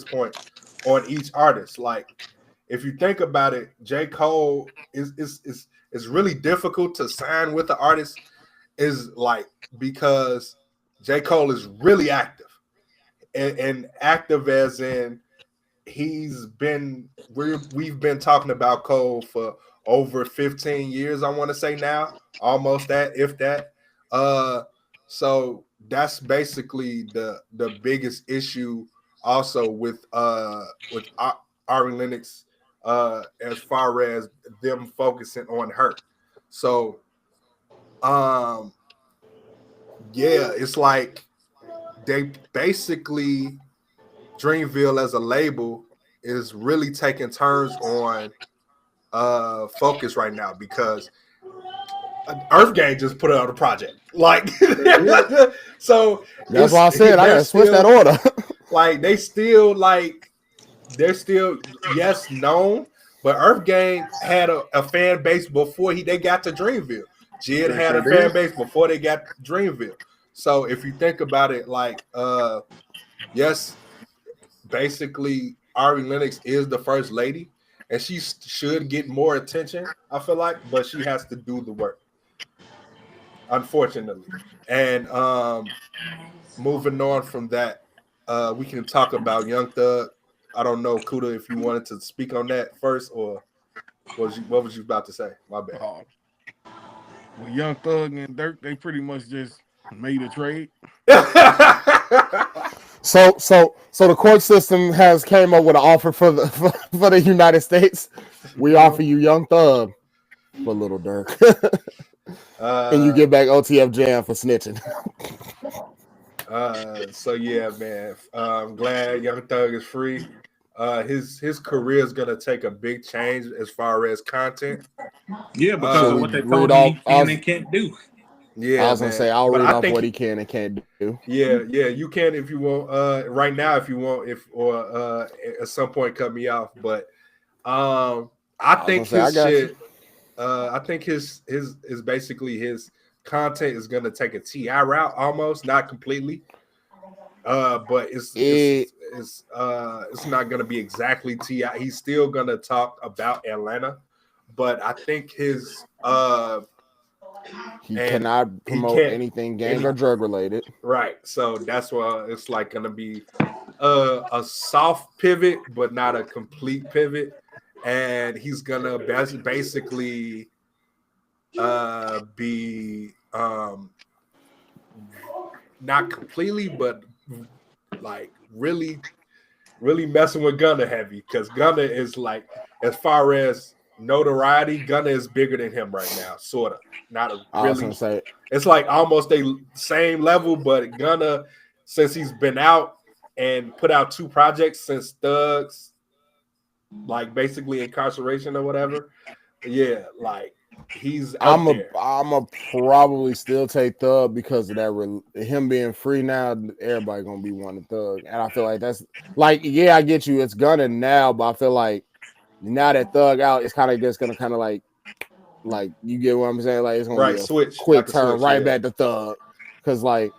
point on each artist. Like, if you think about it, J. Cole is really difficult to sign with the artist, is like because J. Cole is really active. And active as in we've been talking about Cole for over 15 years, I want to say now, almost that, if that. So that's basically the biggest issue also with Ari Lennox as far as them focusing on her. So yeah, it's like they basically Dreamville as a label is really taking turns on focus right now because Earth Gang just put out a project. Like so that's why I said I gotta switch that order. Like they're still yes known, but Earth Gang had a fan base before they got to Dreamville. Jid had a fan base before they got Dreamville. So if you think about it, like yes, basically Ari Lennox is the first lady, and she should get more attention, I feel like, but she has to do the work, unfortunately. And moving on from that, we can talk about Young Thug. I don't know, Kuda, if you wanted to speak on that first, or what was you about to say? My bad. Well, Young Thug and Durk, they pretty much just made a trade. So the court system has came up with an offer for the United States. We offer you Young Thug for Lil Durk, and you get back OTF Jam for snitching. So yeah, man. I'm glad Young Thug is free. His career is gonna take a big change as far as content. Yeah, because of what they told him he can and can't do. Yeah, I was gonna say I'll read off what he can and can't do. Yeah, you can if you want. Right now, if you want, at some point cut me off. But I think his shit. I think his is basically his content is gonna take a T.I. route almost, not completely. But it's not gonna be exactly T.I. He's still gonna talk about Atlanta, but I think his he cannot promote anything gang or drug related. Right. So that's why it's like gonna be a soft pivot, but not a complete pivot. And he's gonna basically be not completely, but like really messing with Gunna heavy, because Gunna is like, as far as notoriety, Gunna is bigger than him right now, sort of. Not a really. It's like almost a same level, but Gunna, since he's been out and put out 2 projects since Thug's like basically incarceration or whatever, yeah, like he's out there. I'm a probably still take Thug because of that. Him being free now, everybody gonna be wanting Thug, and I feel like that's like, yeah, I get you. It's Gunna now, but I feel like now that Thug out, it's kind of just gonna kind of like you get what I'm saying? Like it's gonna be a quick turn back to Thug, because like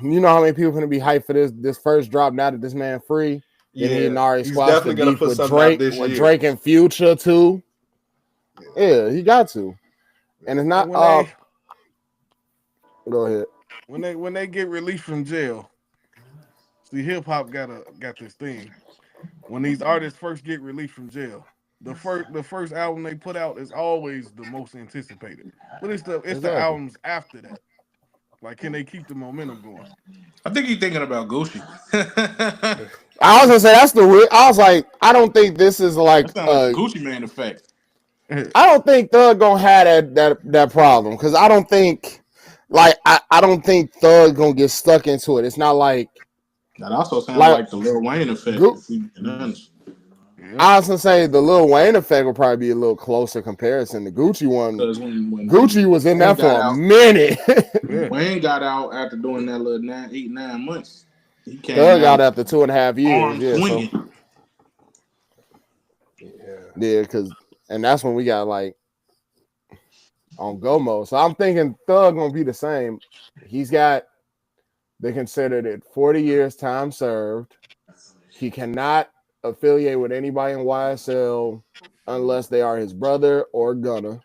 you know how many people gonna be hyped for this first drop now that this man free. Yeah, and he and Nari squashed the beef with Drake and Future too. Yeah, he got to, and it's not. Go ahead. When they get released from jail, see, hip hop got this thing. When these artists first get released from jail, the first album they put out is always the most anticipated. But it's the albums after that. Like, can they keep the momentum going? I think he's thinking about Gucci. was gonna say that's the real. I was like, I don't think this is like Gucci Mane effect. I don't think Thug gonna have that problem because I don't think I don't think Thug gonna get stuck into it. It's not like that also sounds like the Lil Wayne effect. I was gonna say the Lil Wayne effect will probably be a little closer comparison. The Gucci one, because when Gucci was in there for a minute. Wayne got out after doing that little 8-9 months. He came Thug out after 2.5 years. Yeah, because and that's when we got like on go mode. So I'm thinking Thug gonna be the same. They considered it 40 years time served. He cannot affiliate with anybody in YSL unless they are his brother or Gunna.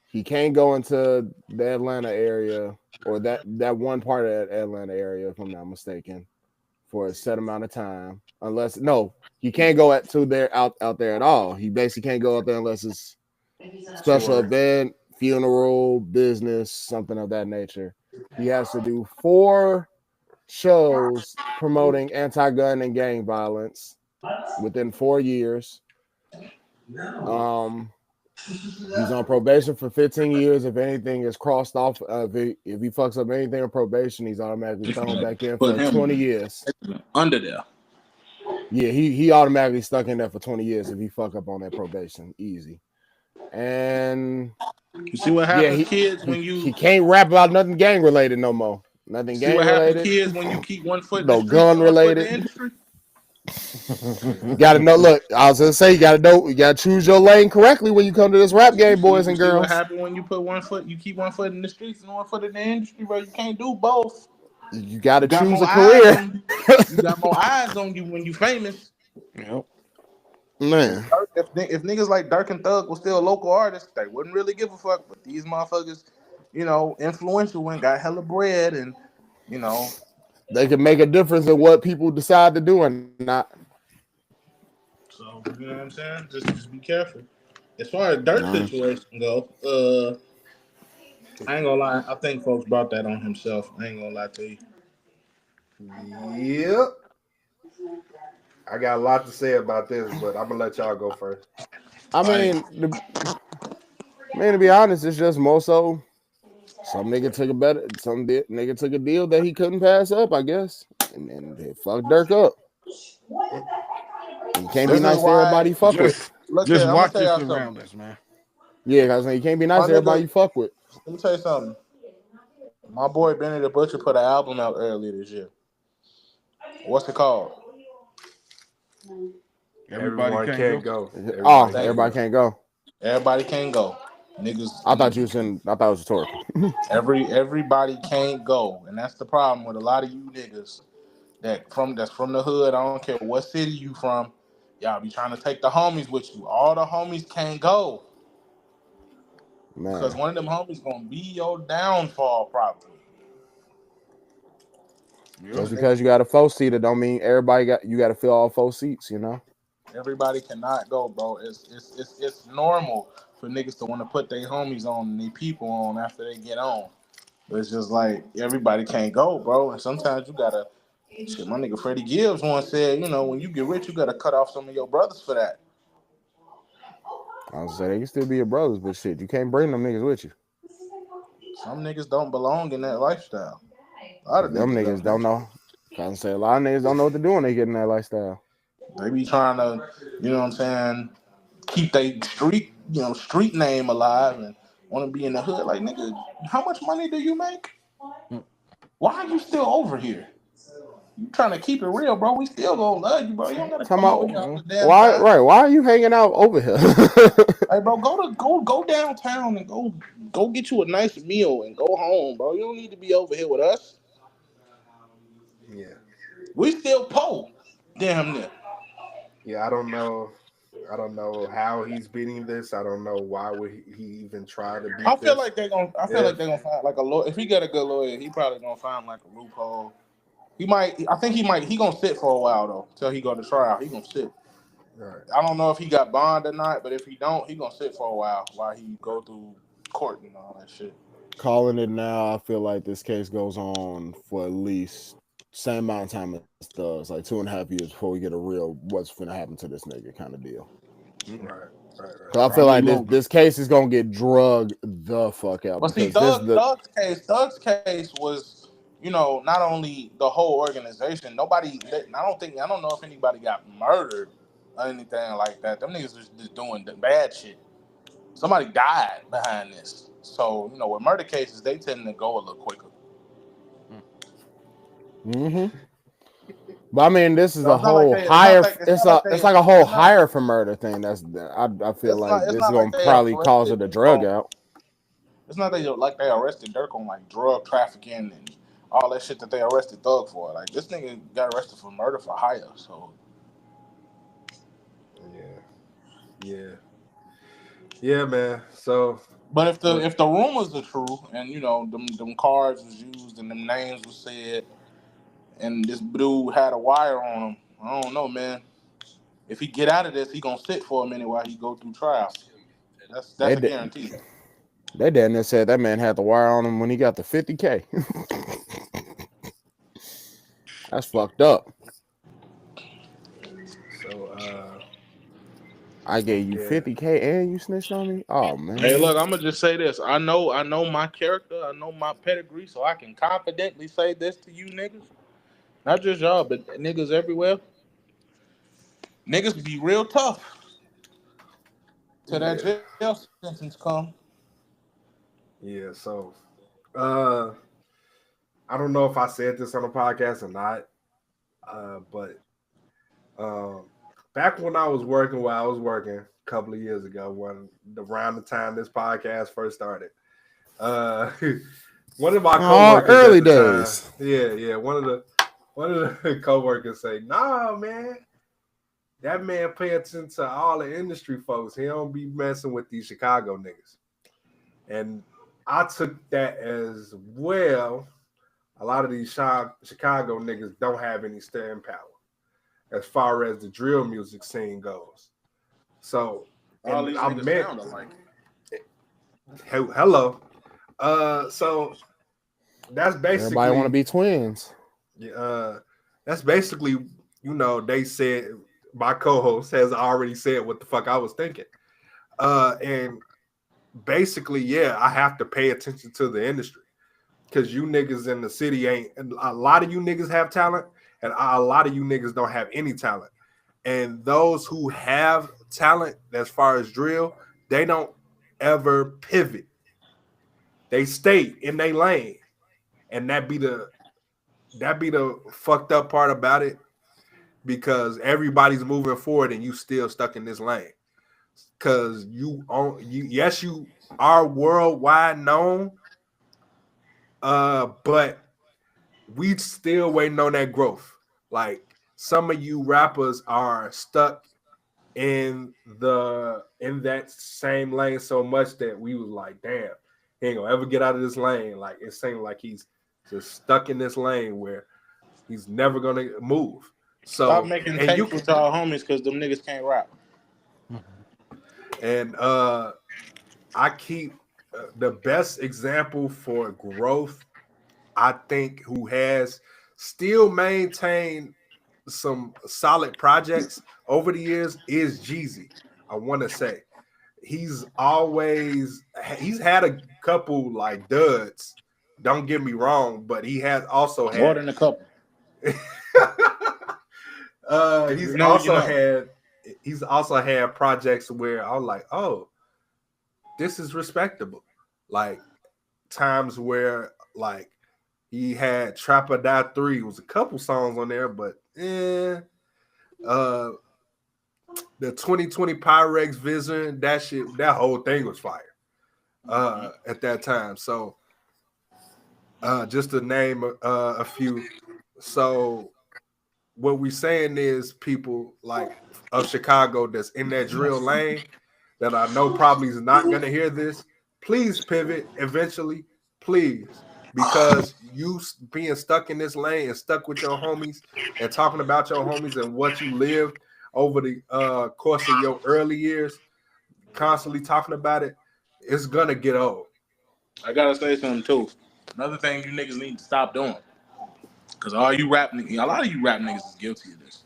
He can't go into the Atlanta area or that one part of that Atlanta area, if I'm not mistaken, for a set amount of time. He can't go out there at all. He basically can't go out there unless it's special event, funeral, business, something of that nature. He has to do 4 shows promoting anti-gun and gang violence within 4 years. He's on probation for 15 years. If anything is crossed off, if he fucks up anything on probation, he's automatically thrown back in for 20 years. Under there. Yeah, he automatically stuck in there for 20 years if he fuck up on that probation. Easy. And you see what happens, kids, when he can't rap about nothing gang related no more. Nothing gang related. Happens, kids, when you keep one foot in no gun related. You gotta know. Look, I was gonna say you gotta choose your lane correctly when you come to this rap game, boys and girls. What happens when you keep one foot in the streets and one foot in the industry, bro? You can't do both. You gotta choose a career. You got more eyes on you when you famous. Yep. Man, if niggas like Durk and Thug were still local artists, they wouldn't really give a fuck. But these motherfuckers, influential and got hella bread, and they can make a difference in what people decide to do and not. So you know what I'm saying? Just be careful. As far as Durk situation go, I ain't gonna lie. I think folks brought that on himself. I ain't gonna lie to you. Yep. I got a lot to say about this, but I'm gonna let y'all go first. I mean, to be honest, it's just more so some nigga took a deal that he couldn't pass up, I guess, and then they fucked Durk up. You can't be nice to everybody you fuck with. Just watch your surroundings, man. Yeah, guys, you can't be nice to everybody you fuck with. Let me tell you something. My boy Benny the Butcher put an album out earlier this year. What's it called? Everybody can't go. Everybody can't go. Everybody can't go. Niggas. I thought it was rhetorical. Everybody can't go, and that's the problem with a lot of you niggas that's from the hood. I don't care what city you from. Y'all be trying to take the homies with you. All the homies can't go. Man. Because one of them homies gonna be your downfall, probably. Just because you got a 4-seater don't mean everybody you got to fill all 4 seats, Everybody cannot go, bro. It's normal for niggas to want to put their homies on and their people on after they get on. But it's just like everybody can't go, bro. And sometimes you gotta. Shit, my nigga Freddie Gibbs once said, when you get rich, you gotta cut off some of your brothers for that. I was saying they can still be your brothers, but shit, you can't bring them niggas with you. Some niggas don't belong in that lifestyle. A lot of them niggas don't know. I say a lot of niggas don't know what to do when they get in that lifestyle. They be trying to, you know what I'm saying, keep their street name alive and want to be in the hood. Like, nigga, how much money do you make? Why are you still over here? You trying to keep it real, bro. We still gonna love you, bro. You don't gotta come over here all the damn time. Right? Why are you hanging out over here? Hey, bro, go downtown and go get you a nice meal and go home, bro. You don't need to be over here with us. Yeah, we still poor, damn near. Yeah, I don't know how he's beating this. I don't know why would he even try to beat this. I feel like they're gonna find like a lawyer. If he got a good lawyer, he probably gonna find like a loophole. He gonna sit for a while though, till he go to trial. He gonna sit. Right. I don't know if he got bond or not, but if he don't, he gonna sit for a while he go through court and all that shit. Calling it now, I feel like this case goes on for at least same amount of time as Thugs, like 2.5 years before we get a real what's gonna happen to this nigga kind of deal. Right. I feel like this case is gonna get drugged the fuck out. But see, Thug's case was, not only the whole organization. I don't know if anybody got murdered or anything like that. Them niggas was just doing the bad shit. Somebody died behind this. So, with murder cases, they tend to go a little quicker. Mm-hmm. But I mean, this is a whole higher. It's like a whole higher for murder thing. I feel like this is gonna probably cause it a drug out. It's not like they arrested Durk on like drug trafficking and all that shit that they arrested Thug for. Like this nigga got arrested for murder for hire. So yeah, man. So, but if the rumors are true and them cards was used and them names was said and this dude had a wire on him, I don't know, man. If he get out of this, he gonna sit for a minute while he go through trial. That's a guarantee. They damn near said that man had the wire on him when he got the 50K. That's fucked up. So I gave you 50K and you snitched on me? Oh man. Hey, look, I'm gonna just say this. I know my character, I know my pedigree, so I can confidently say this to you niggas. Not just y'all, but niggas everywhere. Niggas be real tough till that jail sentence come. Yeah, so I don't know if I said this on the podcast or not, but back when I was working a couple of years ago, around the time this podcast first started, one of my coworkers early days. Time, one of the coworkers say, "Nah, man, that man pay attention to all the industry folks. He don't be messing with these Chicago niggas." And I took that as well. A lot of these Chicago niggas don't have any staying power as far as the drill music scene goes. So, all these niggas sound alike. Hello. So that's basically everybody want to be twins. That's basically, they said my co-host has already said what the fuck I was thinking. And basically, I have to pay attention to the industry because you niggas in the city a lot of you niggas have talent and a lot of you niggas don't have any talent. And those who have talent as far as drill, they don't ever pivot. They stay in their lane. And that be the fucked up part about it, because everybody's moving forward and you still stuck in this lane. Because you are worldwide known, but we still waiting on that growth. Like some of you rappers are stuck in that same lane so much that we was like, damn, he ain't gonna ever get out of this lane. Like it seems like he's just stuck in this lane where he's never gonna move. So stop making tapes with y'all homies because them niggas can't rap. And I keep the best example for growth, I think, who has still maintained some solid projects over the years is Jeezy. I want to say he's had a couple like duds. Don't get me wrong, but he has also had more than a couple. He's also had projects where I'm like, oh, this is respectable. Like times where like he had Trap or Die 3. It was a couple songs on there, but the 2020 Pyrex Vision, that whole thing was fire at that time. So just to name a few. So what we're saying is people like of Chicago that's in that drill lane that I know probably is not going to hear this, please pivot eventually, please. Because you being stuck in this lane and stuck with your homies and talking about your homies and what you lived over the course of your early years, constantly talking about it, it's going to get old. I got to say something too. Another thing you niggas need to stop doing. because all you rap niggas, a lot of you rap niggas is guilty of this.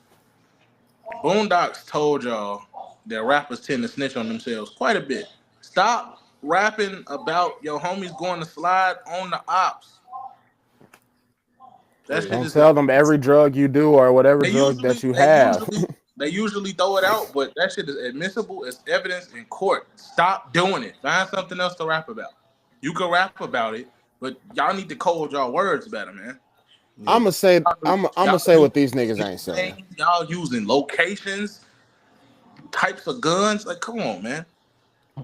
Boondocks told y'all that rappers tend to snitch on themselves quite a bit. Stop rapping about your homies going to slide on the ops. Don't tell them every drug you do or whatever drug that you have. They usually throw it out, but that shit is admissible as evidence in court. Stop doing it. Find something else to rap about. You can rap about it, but y'all need to code y'all words better, man. Yeah. I'm gonna say what these niggas ain't saying. Y'all using locations, types of guns. Like, come on, man.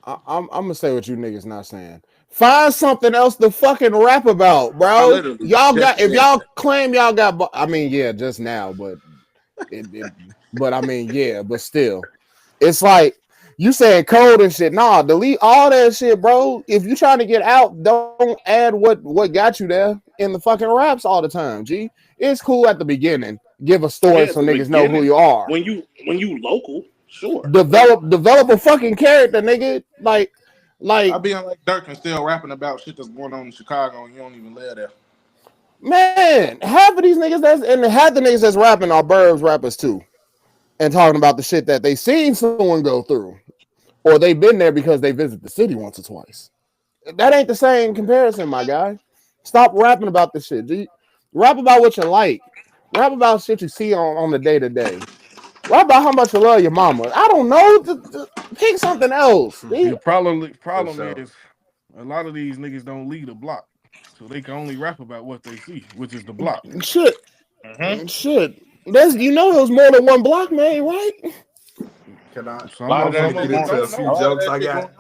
I'm gonna say what you niggas not saying. Find something else to fucking rap about, bro. Y'all got if y'all claim y'all got. I mean, yeah, just now, but but I mean, yeah, but still, it's like you saying code and shit. Nah, delete all that shit, bro. If you trying to get out, don't add what got you there in the fucking raps all the time. G, it's cool at the beginning. Give a story so niggas know who you are. When you local, sure. Develop a fucking character, nigga. Like I being like Durk and still rapping about shit that's going on in Chicago and you don't even live there. Man, half of these niggas half the niggas that's rapping are burbs rappers too. And talking about the shit that they seen someone go through. Or they've been there because they visit the city once or twice. That ain't the same comparison, my guy. Stop rapping about this shit. Rap about what you like. Rap about shit you see on the day-to-day. Rap about how much you love your mama. I don't know. Pick something else. The problem is a lot of these niggas don't lead a block. So they can only rap about what they see, which is the block. Shit. Shit. There's there's more than one block, man, right? Can I get into a few jokes I got?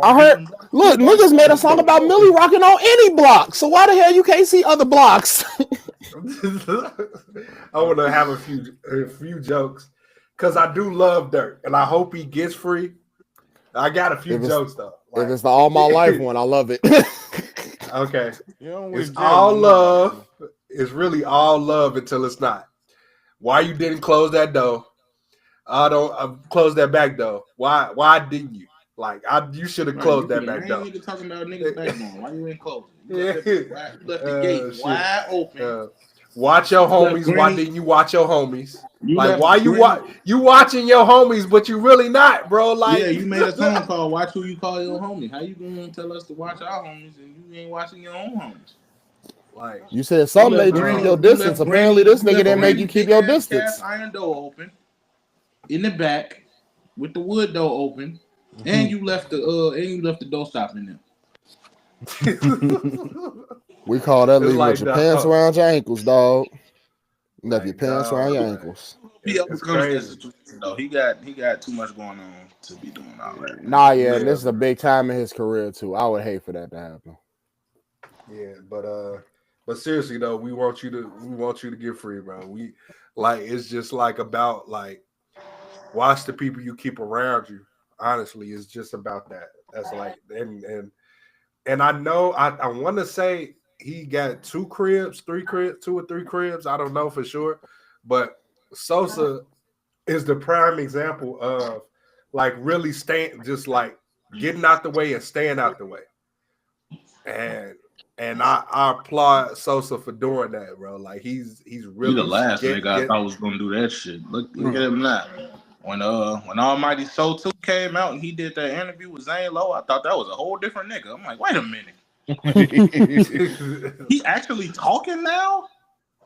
I heard. Look, niggas made a song about Millie rocking on any block. So why the hell you can't see other blocks? I want to have a few jokes because I do love Durk and I hope he gets free. I got a few jokes though. If it's the All My Life one, I love it. Okay, it's all love. It's really all love until it's not. Why you didn't close that door? I closed that back door. Why didn't you? Like you should have closed that back door. You talking about niggas back door. Why you ain't closing? You left the gate wide open. Watch your homies. Why didn't you watch your homies? Why you watching your homies, but you really not, bro? Like, yeah, you made a phone call. Watch who you call your homie. How you gonna tell us to watch our homies and you ain't watching your own homies? Like you said, some made you keep your distance. Apparently, this nigga didn't make you keep your distance. Cast iron door open in the back with the wood door open, and you left the door stop in there. We call that leaving with your pants around your ankles, dog. Left your pants around your ankles. It's crazy. No, he got too much going on to be doing all that. Nah, yeah, this is a big time in his career too. I would hate for that to happen. Yeah, but seriously though, we want you to get free, bro. We it's just about watch the people you keep around you. Honestly, it's just about that. That's and I know I want to say he got 2 or 3 cribs. I don't know for sure, but Sosa is the prime example of really staying, just getting out the way and staying out the way. And I applaud Sosa for doing that, bro. He's really the last nigga I thought was gonna do that shit. Look at him now. When Almighty Soul 2 came out and he did that interview with Zane Lowe, I thought that was a whole different nigga. I'm like, wait a minute. He actually talking now?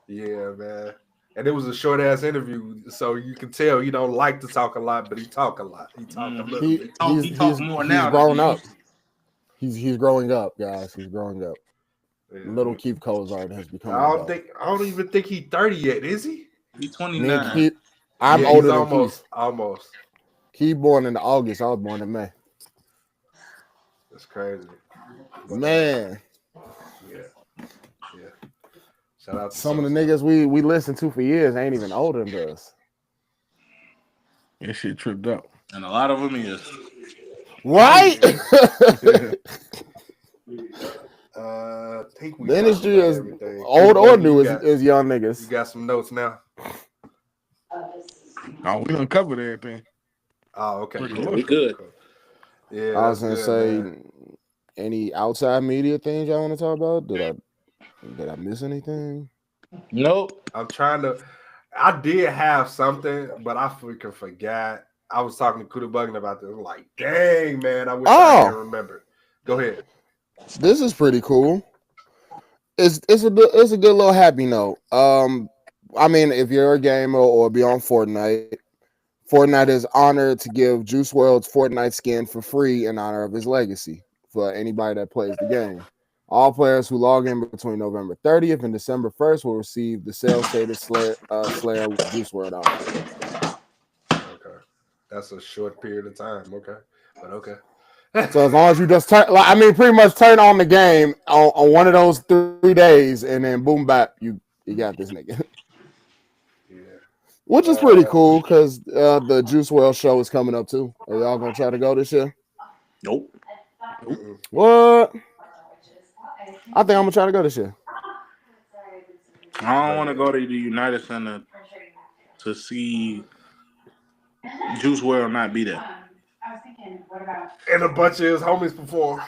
Yeah, man. And it was a short ass interview, so you can tell he don't like to talk a lot, but he talk a lot. He talk a little bit. He talk more now. He's grown up. He's growing up, guys. He's growing up. Yeah. Little Keith Cozart has become. I don't even think he's 30 yet, is he? He's 29. I'm older than Keith. Almost. Keith born in August. I was born in May. That's crazy. Man. Yeah. Shout out to some of the niggas we listened to for years ain't even older than us. That shit tripped up. And a lot of them is. Right? I think the industry is old or new is young niggas. You got some notes now? Oh, we done covered everything. Oh, okay. We good. Yeah, I was gonna say, any outside media things y'all want to talk about? Did I miss anything? Nope. I'm trying to. I did have something, but I freaking forgot. I was talking to Kuda Buggin about this. I'm like, dang, man, I wish I had remembered. Go ahead. This is pretty cool. It's a good little happy note. I mean, if you're a gamer or be on Fortnite, Fortnite is honored to give Juice WRLD's Fortnite skin for free in honor of his legacy for anybody that plays the game. All players who log in between November 30th and December 1st will receive the sale-stated Slayer Juice WRLD outfit. Okay, that's a short period of time. Okay, but okay. So as long as you just pretty much turn on the game on one of those 3 days, and then boom, bap, you got this nigga. Yeah, which is pretty cool because the Juice WRLD show is coming up too. Are y'all gonna try to go this year? Nope. What? I think I'm gonna try to go this year. I don't want to go to the United Center to see Juice WRLD not be there. And a bunch of his homies perform.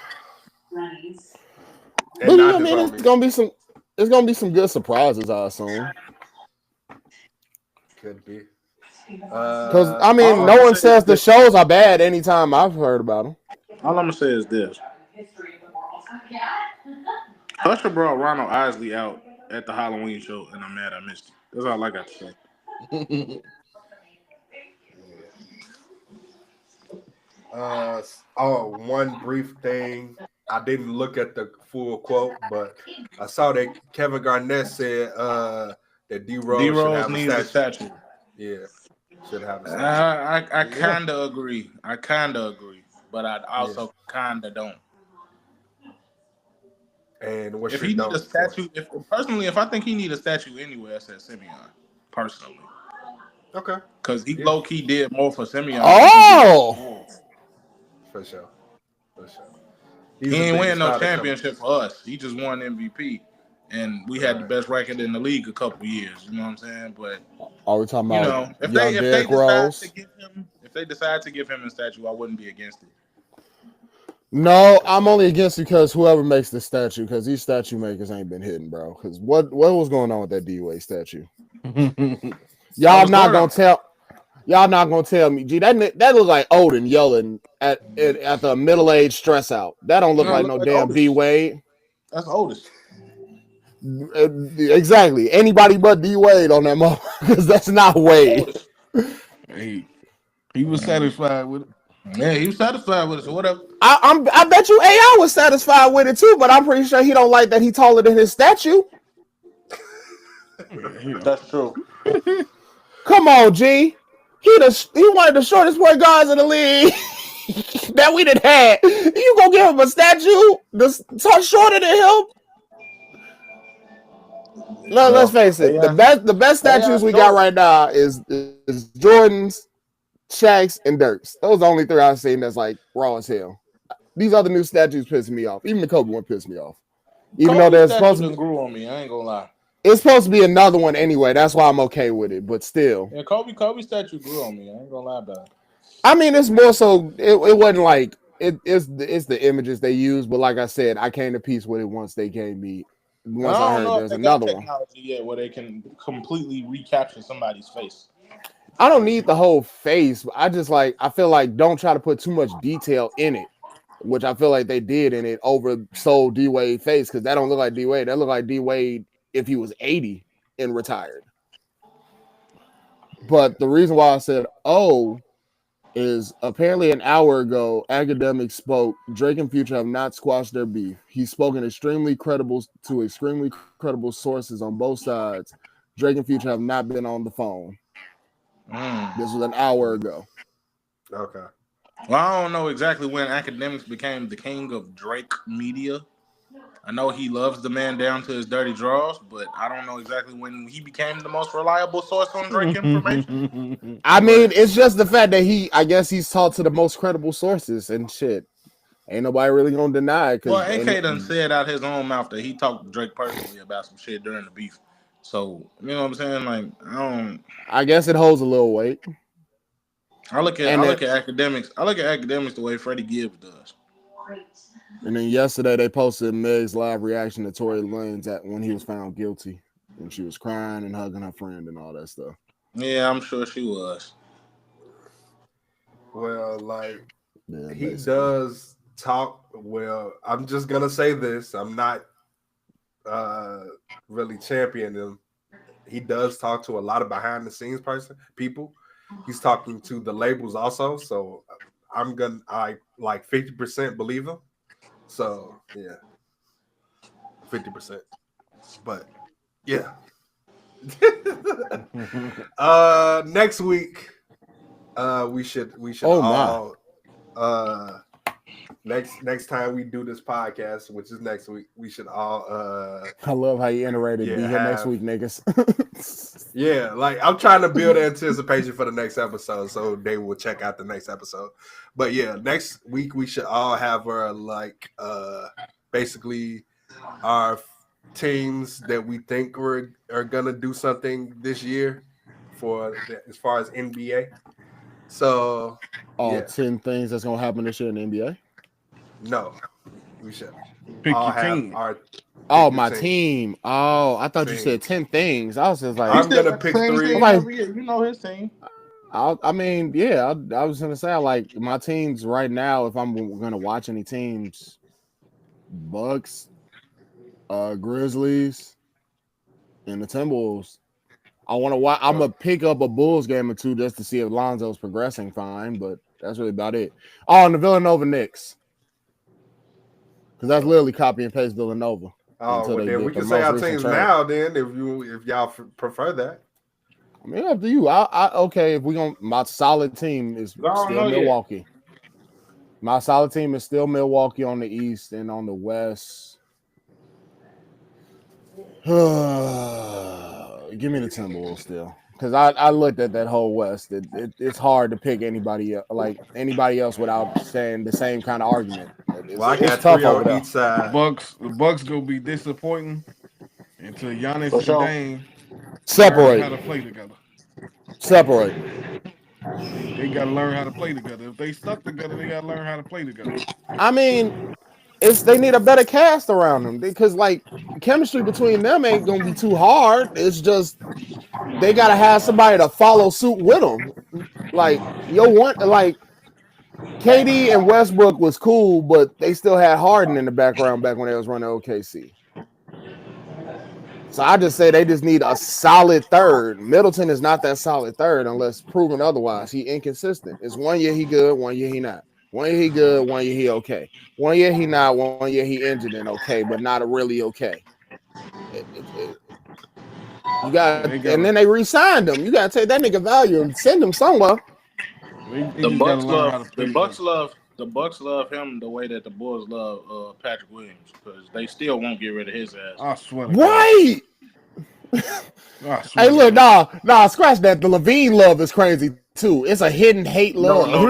But I mean, it's gonna be some good surprises, I assume. Could be. Because I mean, no one says the shows are bad anytime I've heard about them. All I'm gonna say is this: Usher brought Ronald Isley out at the Halloween show, and I'm mad I missed it. That's all I got to say. One brief thing. I didn't look at the full quote, but I saw that Kevin Garnett said that D-Rose should have a statue. Yeah, should have a statue. I kind of agree. But I also kind of don't. And what if he need a statue, if I think he need a statue anywhere, I said Simeon. Personally. Okay. Because he low key did more for Simeon. Oh. For sure. He ain't win no championship for us. He just won MVP, and we had the best record in the league a couple years. You know what I'm saying? But are we talking about if they decide to give him a statue, I wouldn't be against it. No, I'm only against it because whoever makes the statue, because these statue makers ain't been hitting, bro. Because what was going on with that D-Wade statue? Y'all not gonna tell me, G. That looks like Odin yelling at the middle-aged stress out. That don't look like no damn Otis. D-Wade. That's Otis. Exactly. Anybody but D-Wade on that moment, because that's not Wade. Hey, he was satisfied with it. Yeah, he was satisfied with it. So whatever. I bet you AI was satisfied with it too, but I'm pretty sure he don't like that he taller than his statue. That's true. Come on, G. He wanted the shortest point guards in the league that we done had. You gonna give him a statue that's shorter than him? No, let's face it. The best statues we got right now is Jordan's, Shaq's, and Dirk's. Those are the only 3 I've seen that's like raw as hell. These other new statues piss me off. Even the Kobe one pissed me off. Even though they're supposed to grew on me, I ain't gonna lie. It's supposed to be another one anyway. That's why I'm okay with it. But still, yeah, Kobe statue grew on me. I ain't gonna lie about it. I mean, it's more so. It wasn't like it's the images they use. But like I said, I came to peace with it once they gave me. Once I heard there's another one. Yet where they can completely recapture somebody's face. I don't need the whole face. I feel like don't try to put too much detail in it, which I feel like they did in it oversold D-Wade face because that don't look like D-Wade. That look like D-Wade if he was 80 and retired. But the reason why I said is apparently an hour ago, Academics spoke. Drake and Future have not squashed their beef. He's spoken extremely credible sources on both sides. Drake and Future have not been on the phone. This was an hour ago. Okay. Well, I don't know exactly when Academics became the king of Drake media. I know he loves the man down to his dirty draws, but I don't know exactly when he became the most reliable source on Drake information. I mean, it's just the fact that I guess he's talked to the most credible sources and shit. Ain't nobody really gonna deny it. Well, AK done said out his own mouth that he talked to Drake personally about some shit during the beef. So, you know what I'm saying? Like, I guess it holds a little weight. I look at Academics. I look at Academics the way Freddie Gibbs does. And then yesterday they posted Meg's live reaction to Tory Lanez when he was found guilty. and she was crying and hugging her friend and all that stuff. Yeah, I'm sure she was. Well, like he does talk. Well, I'm just gonna say this. I'm not really championing him. He does talk to a lot of behind the scenes people. He's talking to the labels also. So I like 50% believe him. So yeah, 50%. But yeah. Next week, we should all next time we do this podcast, which is next week, we should all I love how you iterated. Be here next week, niggas. Yeah, like I'm trying to build anticipation for the next episode, so they will check out the next episode. But yeah, next week we should all have our basically our teams that we think are gonna do something this year as far as NBA. So 10 things that's gonna happen this year in the NBA. No, we should pick all your have team. My team. Oh, I thought you said 10 things. I was just like, I'm gonna pick 3. Like, you know his team. I was gonna say like my teams right now. If I'm gonna watch any teams, Bucks, Grizzlies, and the Timberwolves. I want to watch. I'm gonna pick up a Bulls game or two just to see if Lonzo's progressing fine, but that's really about it. Oh, and the Villanova Knicks. Because that's literally copy and paste Villanova. Oh, well, then we can say our teams now. Then, if y'all prefer that, I mean, up to you. Okay. If we my solid team is still Milwaukee. Yet. My solid team is still Milwaukee on the East and on the West. Give me the Timberwolves still. Because I looked at that whole West. It's hard to pick anybody else without saying the same kind of argument. I got 3 on each side. The Bucks gonna be disappointing until Giannis and Dame separate how to play together. Separate. They gotta learn how to play together. If they stuck together, they gotta learn how to play together. I mean, they need a better cast around them because like chemistry between them ain't gonna be too hard. It's just they gotta have somebody to follow suit with them. Like KD and Westbrook was cool, but they still had Harden in the background back when they was running OKC. So I just say they just need a solid third. Middleton is not that solid third unless proven otherwise. He inconsistent. It's 1 year he good, 1 year he not. 1 year he good, 1 year he okay. 1 year he not, 1 year he injured and okay, but not a really okay. You got, and then they re-signed him. You got to take that nigga value and send him somewhere. The Bucks love him the way that the Bulls love Patrick Williams because they still won't get rid of his ass. I swear. Right. Hey, look, nah, scratch that. The Levine love is crazy too. It's a hidden hate love. No.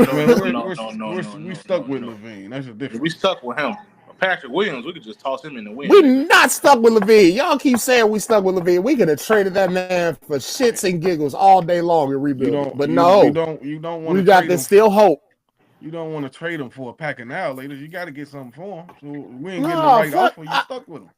We stuck with Levine. That's a difference. We stuck with him. Patrick Williams, we could just toss him in the wind. We're not stuck with Levine. Y'all keep saying we stuck with Levine. We could have traded that man for shits and giggles all day long and rebuild. But no, you don't want. We got to still hope. You don't want to trade him for a pack of annihilators. You got to get something for him. So we ain't getting the right offer. You stuck with him.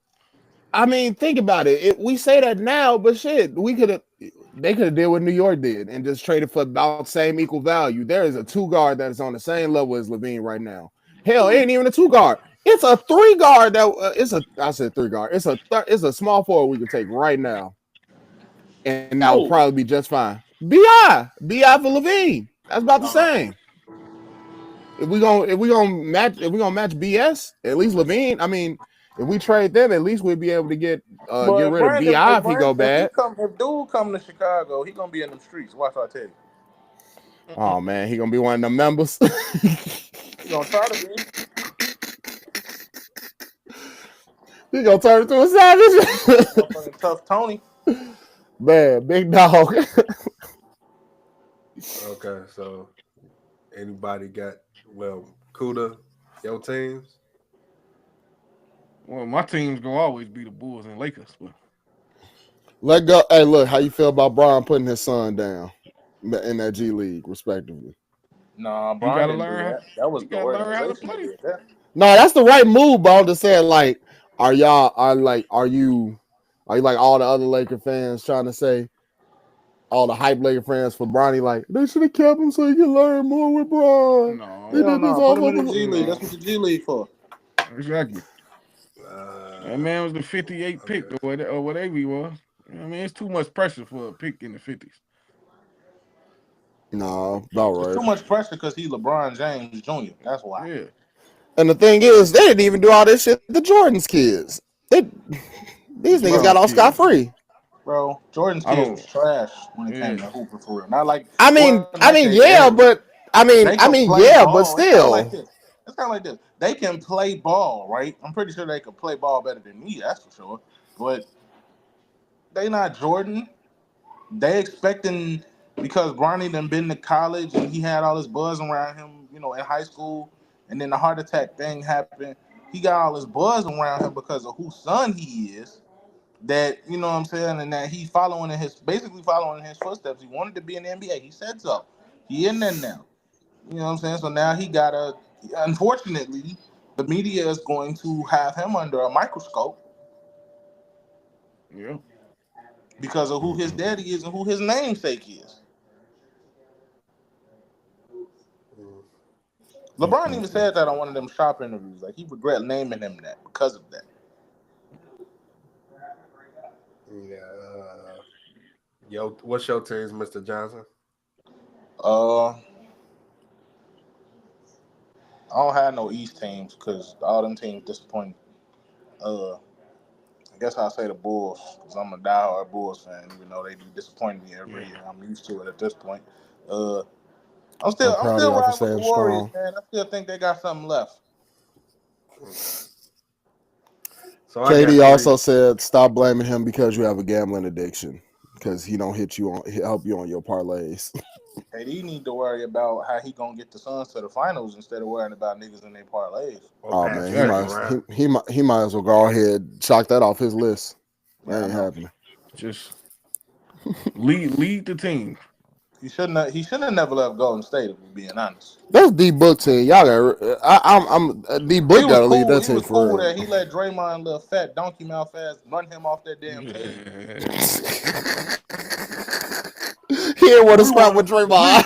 I mean, think about it. We say that now, but shit, they could have did what New York did and just traded for about same equal value. There is a 2-guard that is on the same level as Levine right now. Hell, it ain't even a 2-guard. It's a 3-guard I said 3-guard. It's a small forward we can take right now, and that will probably be just fine. Bi for Levine. That's about the same. If we gonna match BS, at least Levine. I mean, if we trade them, at least we'll be able to get rid of BI if he go bad. If dude come to Chicago, he gonna be in them streets. Watch what I tell you. Oh man, he gonna be one of them members. He gonna try to be. He gonna turn into a savage. Tough Tony. Man, big dog. Okay, so anybody got Kuda, your teams? Well, my teams gonna always be the Bulls and Lakers. But... Let go. Hey, look, how you feel about Brian putting his son down in that G League, respectively? Nah, Brian you gotta learn. That was you gotta learn how to play. No, that's the right move, but I'm just saying, like, are you Like all the other Laker fans trying to say, all the hype Laker fans for Bronny, like they should have kept him so he could learn more with Bron. No, put him in the G League. That's what the G League for. Exactly. That man was the 58 pick or whatever he was. I mean, it's too much pressure for a pick in the 50s. No, about right. It's too much pressure because he's LeBron James Jr. That's why. Yeah. And the thing is, they didn't even do all this shit. The Jordan's kids, these niggas got off scot free. Bro, Jordan's kids was trash when it came to hooping for real. Not like but still, it's kind of like this. They can play ball, right? I'm pretty sure they can play ball better than me. That's for sure. But they not Jordan. They expecting because Bronny done been to college and he had all this buzz around him, in high school, and then the heart attack thing happened. He got all this buzz around him because of whose son he is. That, you know what I'm saying, and that he's basically following in his footsteps. He wanted to be in the NBA. He said so. He in there now. You know what I'm saying? So now unfortunately, the media is going to have him under a microscope. Yeah. Because of who his daddy is and who his namesake is. LeBron even said that on one of them shop interviews. Like, he regret naming him that because of that. Yeah. What's your teams, Mr. Johnson? I don't have no East teams because all them teams disappoint. I guess I'll say the Bulls because I'm a diehard Bulls fan, even though they do disappoint me every year. I'm used to it at this point. I'm still riding with the Warriors, man. I still think they got something left. So KD also said, "Stop blaming him because you have a gambling addiction, because he don't help you on your parlays." KD need to worry about how he gonna get the Suns to the finals instead of worrying about niggas in their parlays. Oh man, he might as well go ahead chalk that off his list. That ain't happening. Just lead the team. He shouldn't have never left Golden State, if we're being honest. That's D-Book team. Y'all got I'm D-Book gotta lead that team for real. That he let Draymond, little fat donkey mouth ass, run him off that damn team. He didn't want to scrap with Draymond.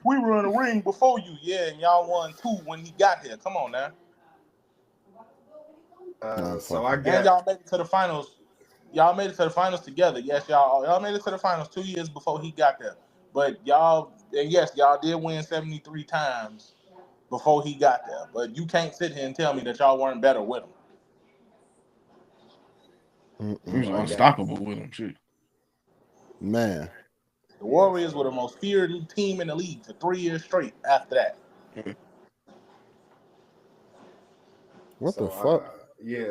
We run a ring before you, and y'all won 2 when he got here. Come on now. Y'all made it to the finals. Y'all made it to the finals together. Yes, y'all made it to the finals 2 years before he got there. But y'all did win 73 times before he got there. But you can't sit here and tell me that y'all weren't better with him. He was unstoppable with him, shit. Man. The Warriors were the most feared team in the league for 3 years straight after that. What the fuck?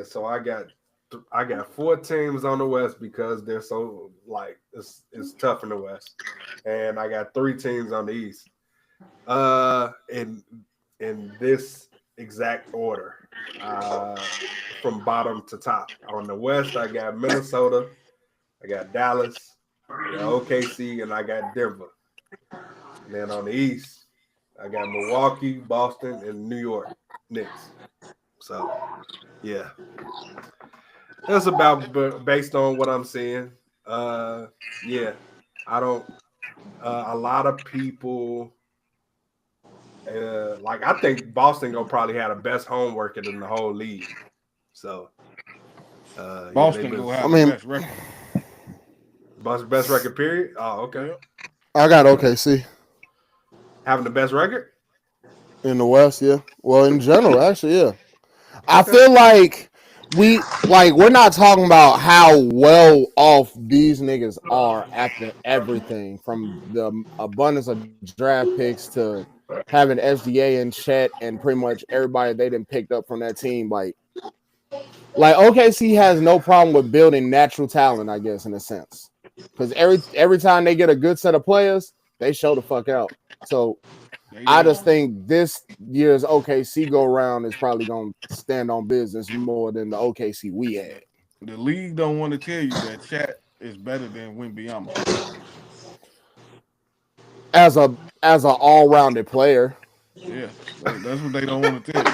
So I got 4 teams on the West because they're so it's tough in the West, and I got 3 teams on the East. In this exact order, from bottom to top. On the West, I got Minnesota, I got Dallas, I got OKC, and I got Denver. And then on the East, I got Milwaukee, Boston, and New York Knicks. So, yeah. That's about based on what I'm seeing. I don't. A lot of people, I think Boston gonna probably have the best home record in the whole league. So, Boston gonna have the best record. Boston's best record, period. Oh, okay. I got OKC having the best record in the West. Yeah. Well, in general, actually, yeah. I feel like we're not talking about how well off these niggas are after everything, from the abundance of draft picks to having SGA and Chet and pretty much everybody they done picked up from that team. Like OKC has no problem with building natural talent, I guess, in a sense, because every time they get a good set of players, they show the fuck out. So I just think this year's OKC go round is probably going to stand on business more than the OKC we had. The league don't want to tell you that Chat is better than Wembanyama. As an all-rounded player. Yeah, that's what they don't want to tell you.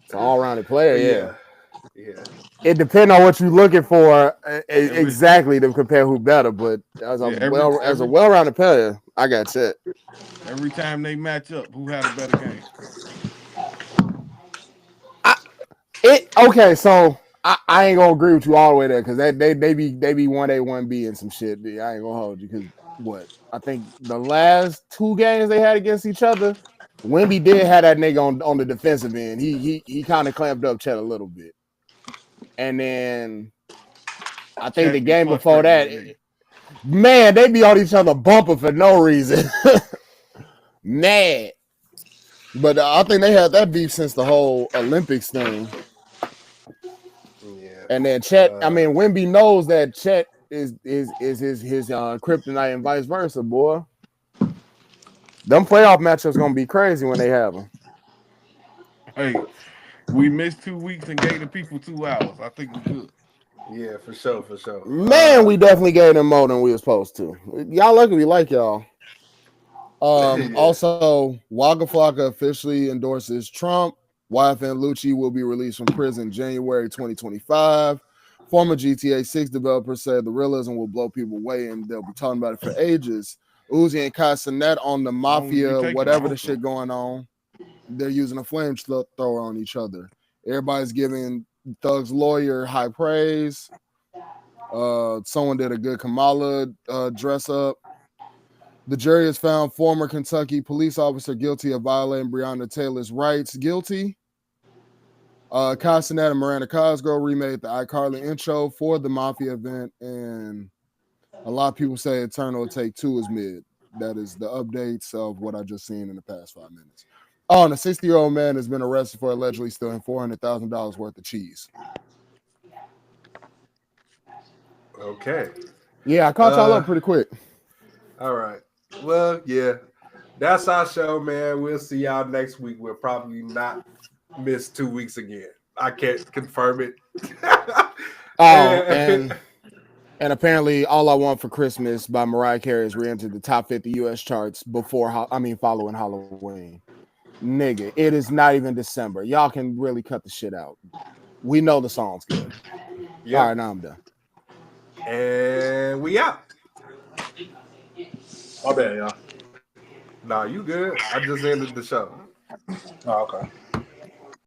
It's an all-rounded player, Yeah. It depends on what you're looking for exactly to compare who better. But as a well-rounded player, I got Chet. Every time they match up, who had a better game? Okay, so I ain't gonna agree with you all the way there because they be 1A 1B and some shit. I ain't gonna hold you because I think the last 2 games they had against each other, Wemby did have that nigga on the defensive end. He kind of clamped up Chet a little bit, and then I think Chet the game before that, man, they be on each other bumping for no reason. Mad, but I think they had that beef since the whole Olympics thing. Yeah. And then Chet, Wemby knows that Chet is his kryptonite and vice versa, boy. Them playoff matchups gonna be crazy when they have them. Hey, we missed 2 weeks and gave the people 2 hours. I think we good. Yeah, for sure. Man, we definitely gave them more than we were supposed to. Y'all lucky we like y'all. Yeah. Also, Waka Flocka officially endorses Trump. YFN Lucci will be released from prison January 2025. Former GTA 6 developers said the realism will blow people away and they'll be talking about it for ages. Uzi and Castanet on the Mafia, whatever the shit going on, they're using a flamethrower on each other. Everybody's giving Thug's lawyer high praise. Someone did a good Kamala dress up. The jury has found former Kentucky police officer guilty of violating Breonna Taylor's rights guilty. Castanet and Miranda Cosgrove remade the iCarly intro for the Mafia event, and a lot of people say Eternal Atake 2 is mid. That is the updates of what I just seen in the past 5 minutes. Oh, and a 60-year-old man has been arrested for allegedly stealing $400,000 worth of cheese. Okay. Yeah, I caught y'all up pretty quick. All right. Well, yeah. That's our show, man. We'll see y'all next week. We'll probably not miss 2 weeks again. I can't confirm it. And apparently All I Want for Christmas by Mariah Carey has re-entered the top 50 US charts following Halloween. Nigga, it is not even December. Y'all can really cut the shit out. We know the song's good. Yep. All right, now I'm done. And we out. My bad, y'all. Nah, you good. I just ended the show. Oh, okay.